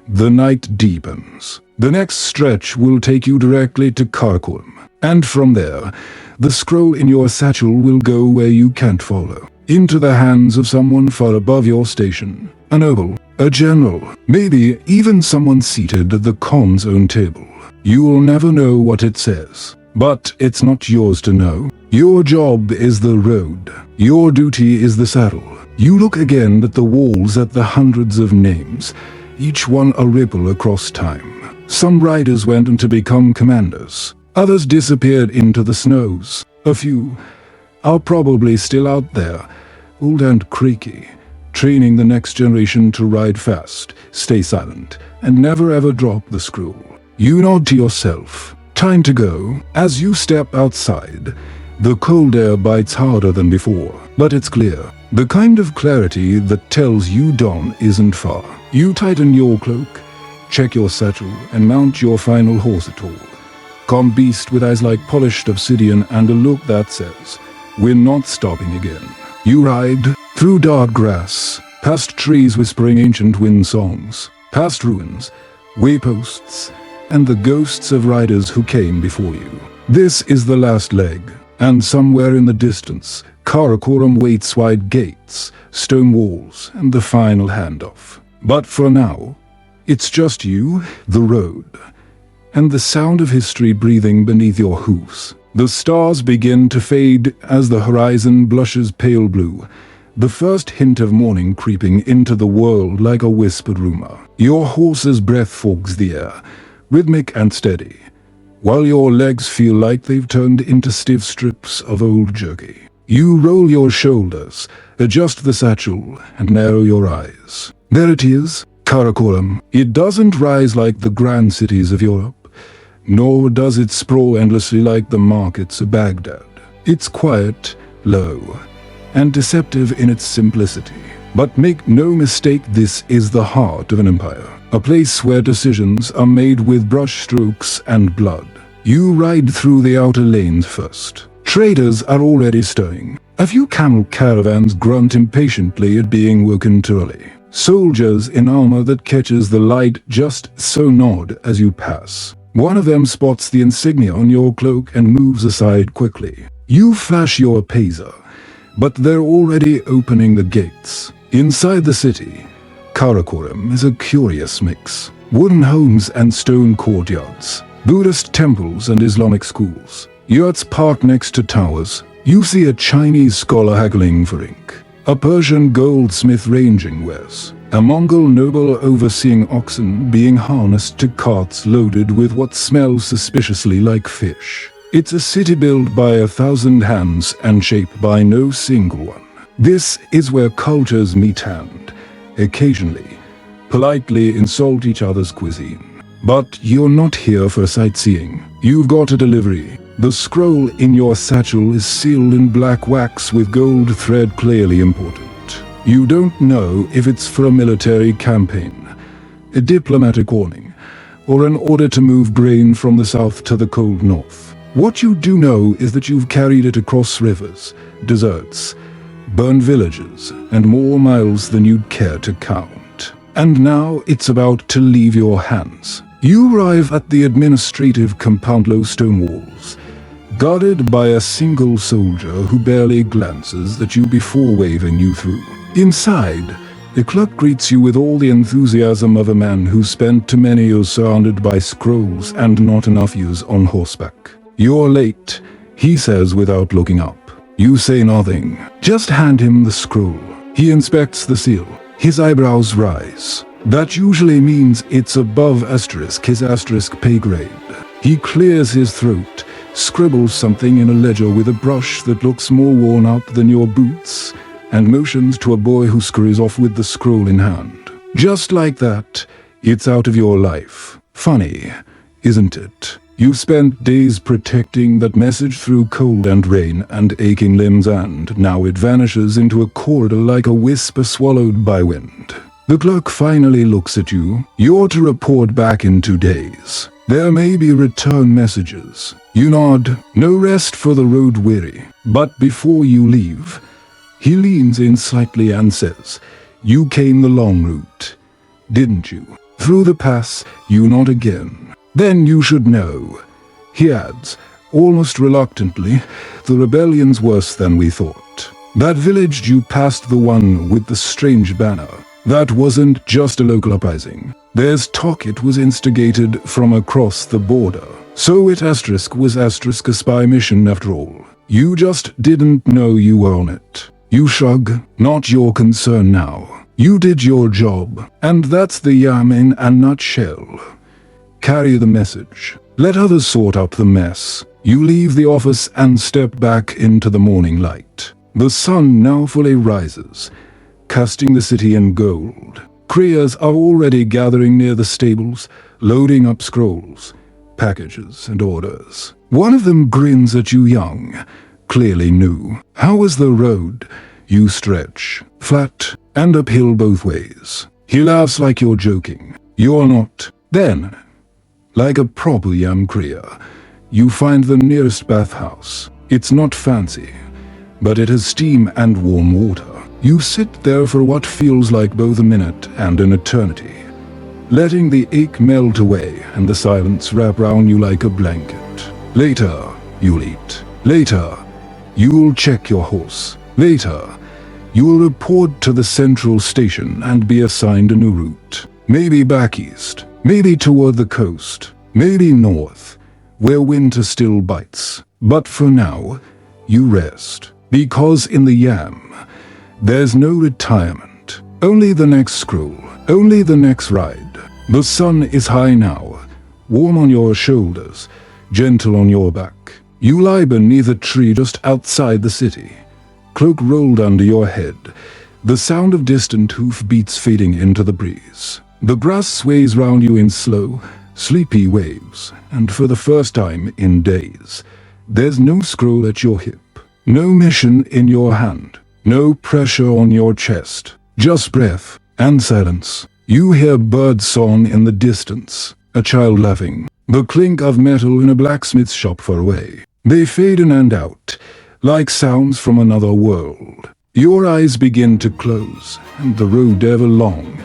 the night deepens. The next stretch will take you directly to Karakoram, and from there, the scroll in your satchel will go where you can't follow. Into the hands of someone far above your station. A noble, a general, maybe even someone seated at the Khan's own table. You'll never know what it says, but it's not yours to know. Your job is the road. Your duty is the saddle. You look again at the walls at the hundreds of names, each one a ripple across time. Some riders went on to become commanders. Others disappeared into the snows. A few are probably still out there, old and creaky, training the next generation to ride fast, stay silent, and never ever drop the scroll. You nod to yourself. Time to go. As you step outside, the cold air bites harder than before, but it's clear. The kind of clarity that tells you dawn isn't far. You tighten your cloak, check your satchel, and mount your final horse at all. Calm beast with eyes like polished obsidian and a look that says, "We're not stopping again." You ride through dark grass, past trees whispering ancient wind songs, past ruins, wayposts, and the ghosts of riders who came before you. This is the last leg, and somewhere in the distance, Karakoram waits wide gates, stone walls, and the final handoff. But for now, it's just you, the road, and the sound of history breathing beneath your hooves. The stars begin to fade as the horizon blushes pale blue, the first hint of morning creeping into the world like a whispered rumor. Your horse's breath fogs the air, rhythmic and steady, while your legs feel like they've turned into stiff strips of old jerky. You roll your shoulders, adjust the satchel, and narrow your eyes. There it is, Karakoram. It doesn't rise like the grand cities of Europe, nor does it sprawl endlessly like the markets of Baghdad. It's quiet, low, and deceptive in its simplicity. But make no mistake, this is the heart of an empire, a place where decisions are made with brushstrokes and blood. You ride through the outer lanes first. Traders are already stirring. A few camel caravans grunt impatiently at being woken too early. Soldiers in armor that catches the light just so nod as you pass. One of them spots the insignia on your cloak and moves aside quickly. You flash your pazer, but they're already opening the gates. Inside the city, Karakoram is a curious mix. Wooden homes and stone courtyards, Buddhist temples and Islamic schools, yurts parked next to towers. You see a Chinese scholar haggling for ink, a Persian goldsmith ranging wares, a Mongol noble overseeing oxen being harnessed to carts loaded with what smells suspiciously like fish. It's a city built by 1,000 hands and shaped by no single one. This is where cultures meet and, occasionally, politely insult each other's cuisine. But you're not here for sightseeing. You've got a delivery. The scroll in your satchel is sealed in black wax with gold thread clearly important. You don't know if it's for a military campaign, a diplomatic warning, or an order to move grain from the south to the cold north. What you do know is that you've carried it across rivers, deserts, burn villages, and more miles than you'd care to count. And now it's about to leave your hands. You arrive at the administrative compound, low stone walls, guarded by a single soldier who barely glances at you before waving you through. Inside, the clerk greets you with all the enthusiasm of a man who spent too many years surrounded by scrolls and not enough years on horseback. "You're late," he says without looking up. You say nothing. Just hand him the scroll. He inspects the seal. His eyebrows rise. That usually means it's above his asterisk pay grade. He clears his throat, scribbles something in a ledger with a brush that looks more worn out than your boots, and motions to a boy who scurries off with the scroll in hand. Just like that, it's out of your life. Funny, isn't it? You've spent days protecting that message through cold and rain and aching limbs, and now it vanishes into a corridor like a whisper swallowed by wind. The clerk finally looks at you. You're to report back in 2 days. There may be return messages. You nod. No rest for the road weary. But before you leave, he leans in slightly and says, "You came the long route, didn't you? Through the pass, you nod again. Then you should know," he adds, almost reluctantly, "the rebellion's worse than we thought. That village you passed, the one with the strange banner, that wasn't just a local uprising. There's talk it was instigated from across the border. So it was a spy mission after all. You just didn't know you were on it." You shrug. "Not your concern now. You did your job, and that's the yam in a nutshell. Carry the message. Let others sort out the mess." You leave the office and step back into the morning light. The sun now fully rises, casting the city in gold. Couriers are already gathering near the stables, loading up scrolls, packages, and orders. One of them grins at you, young, clearly new. "How was the road?" You stretch. "Flat and uphill both ways." He laughs like you're joking. You're not. Then, like a proper young courier, you find the nearest bathhouse. It's not fancy, but it has steam and warm water. You sit there for what feels like both a minute and an eternity, letting the ache melt away and the silence wrap round you like a blanket. Later, you'll eat. Later, you'll check your horse. Later, you'll report to the central station and be assigned a new route. Maybe back east, maybe toward the coast, maybe north, where winter still bites. But for now, you rest, because in the yam, there's no retirement. Only the next scroll, only the next ride. The sun is high now, warm on your shoulders, gentle on your back. You lie beneath a tree just outside the city, cloak rolled under your head, the sound of distant hoofbeats fading into the breeze. The grass sways round you in slow, sleepy waves, and for the first time in days, there's no scroll at your hip, no mission in your hand, no pressure on your chest, just breath and silence. You hear birds song in the distance, a child laughing, the clink of metal in a blacksmith's shop far away. They fade in and out, like sounds from another world. Your eyes begin to close, and the road ever long,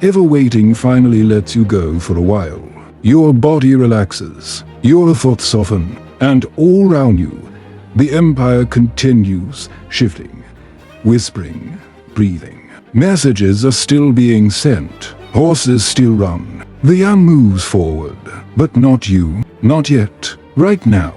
ever waiting finally lets you go for a while. Your body relaxes, your thoughts soften, and all round you, the empire continues shifting, whispering, breathing. Messages are still being sent, horses still run. The yam moves forward, but not you, not yet. Right now,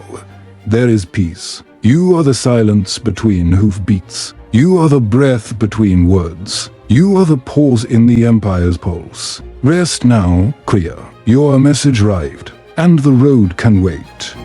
there is peace. You are the silence between hoofbeats. You are the breath between words. You are the pause in the empire's pulse. Rest now, courier. Your message arrived, and the road can wait.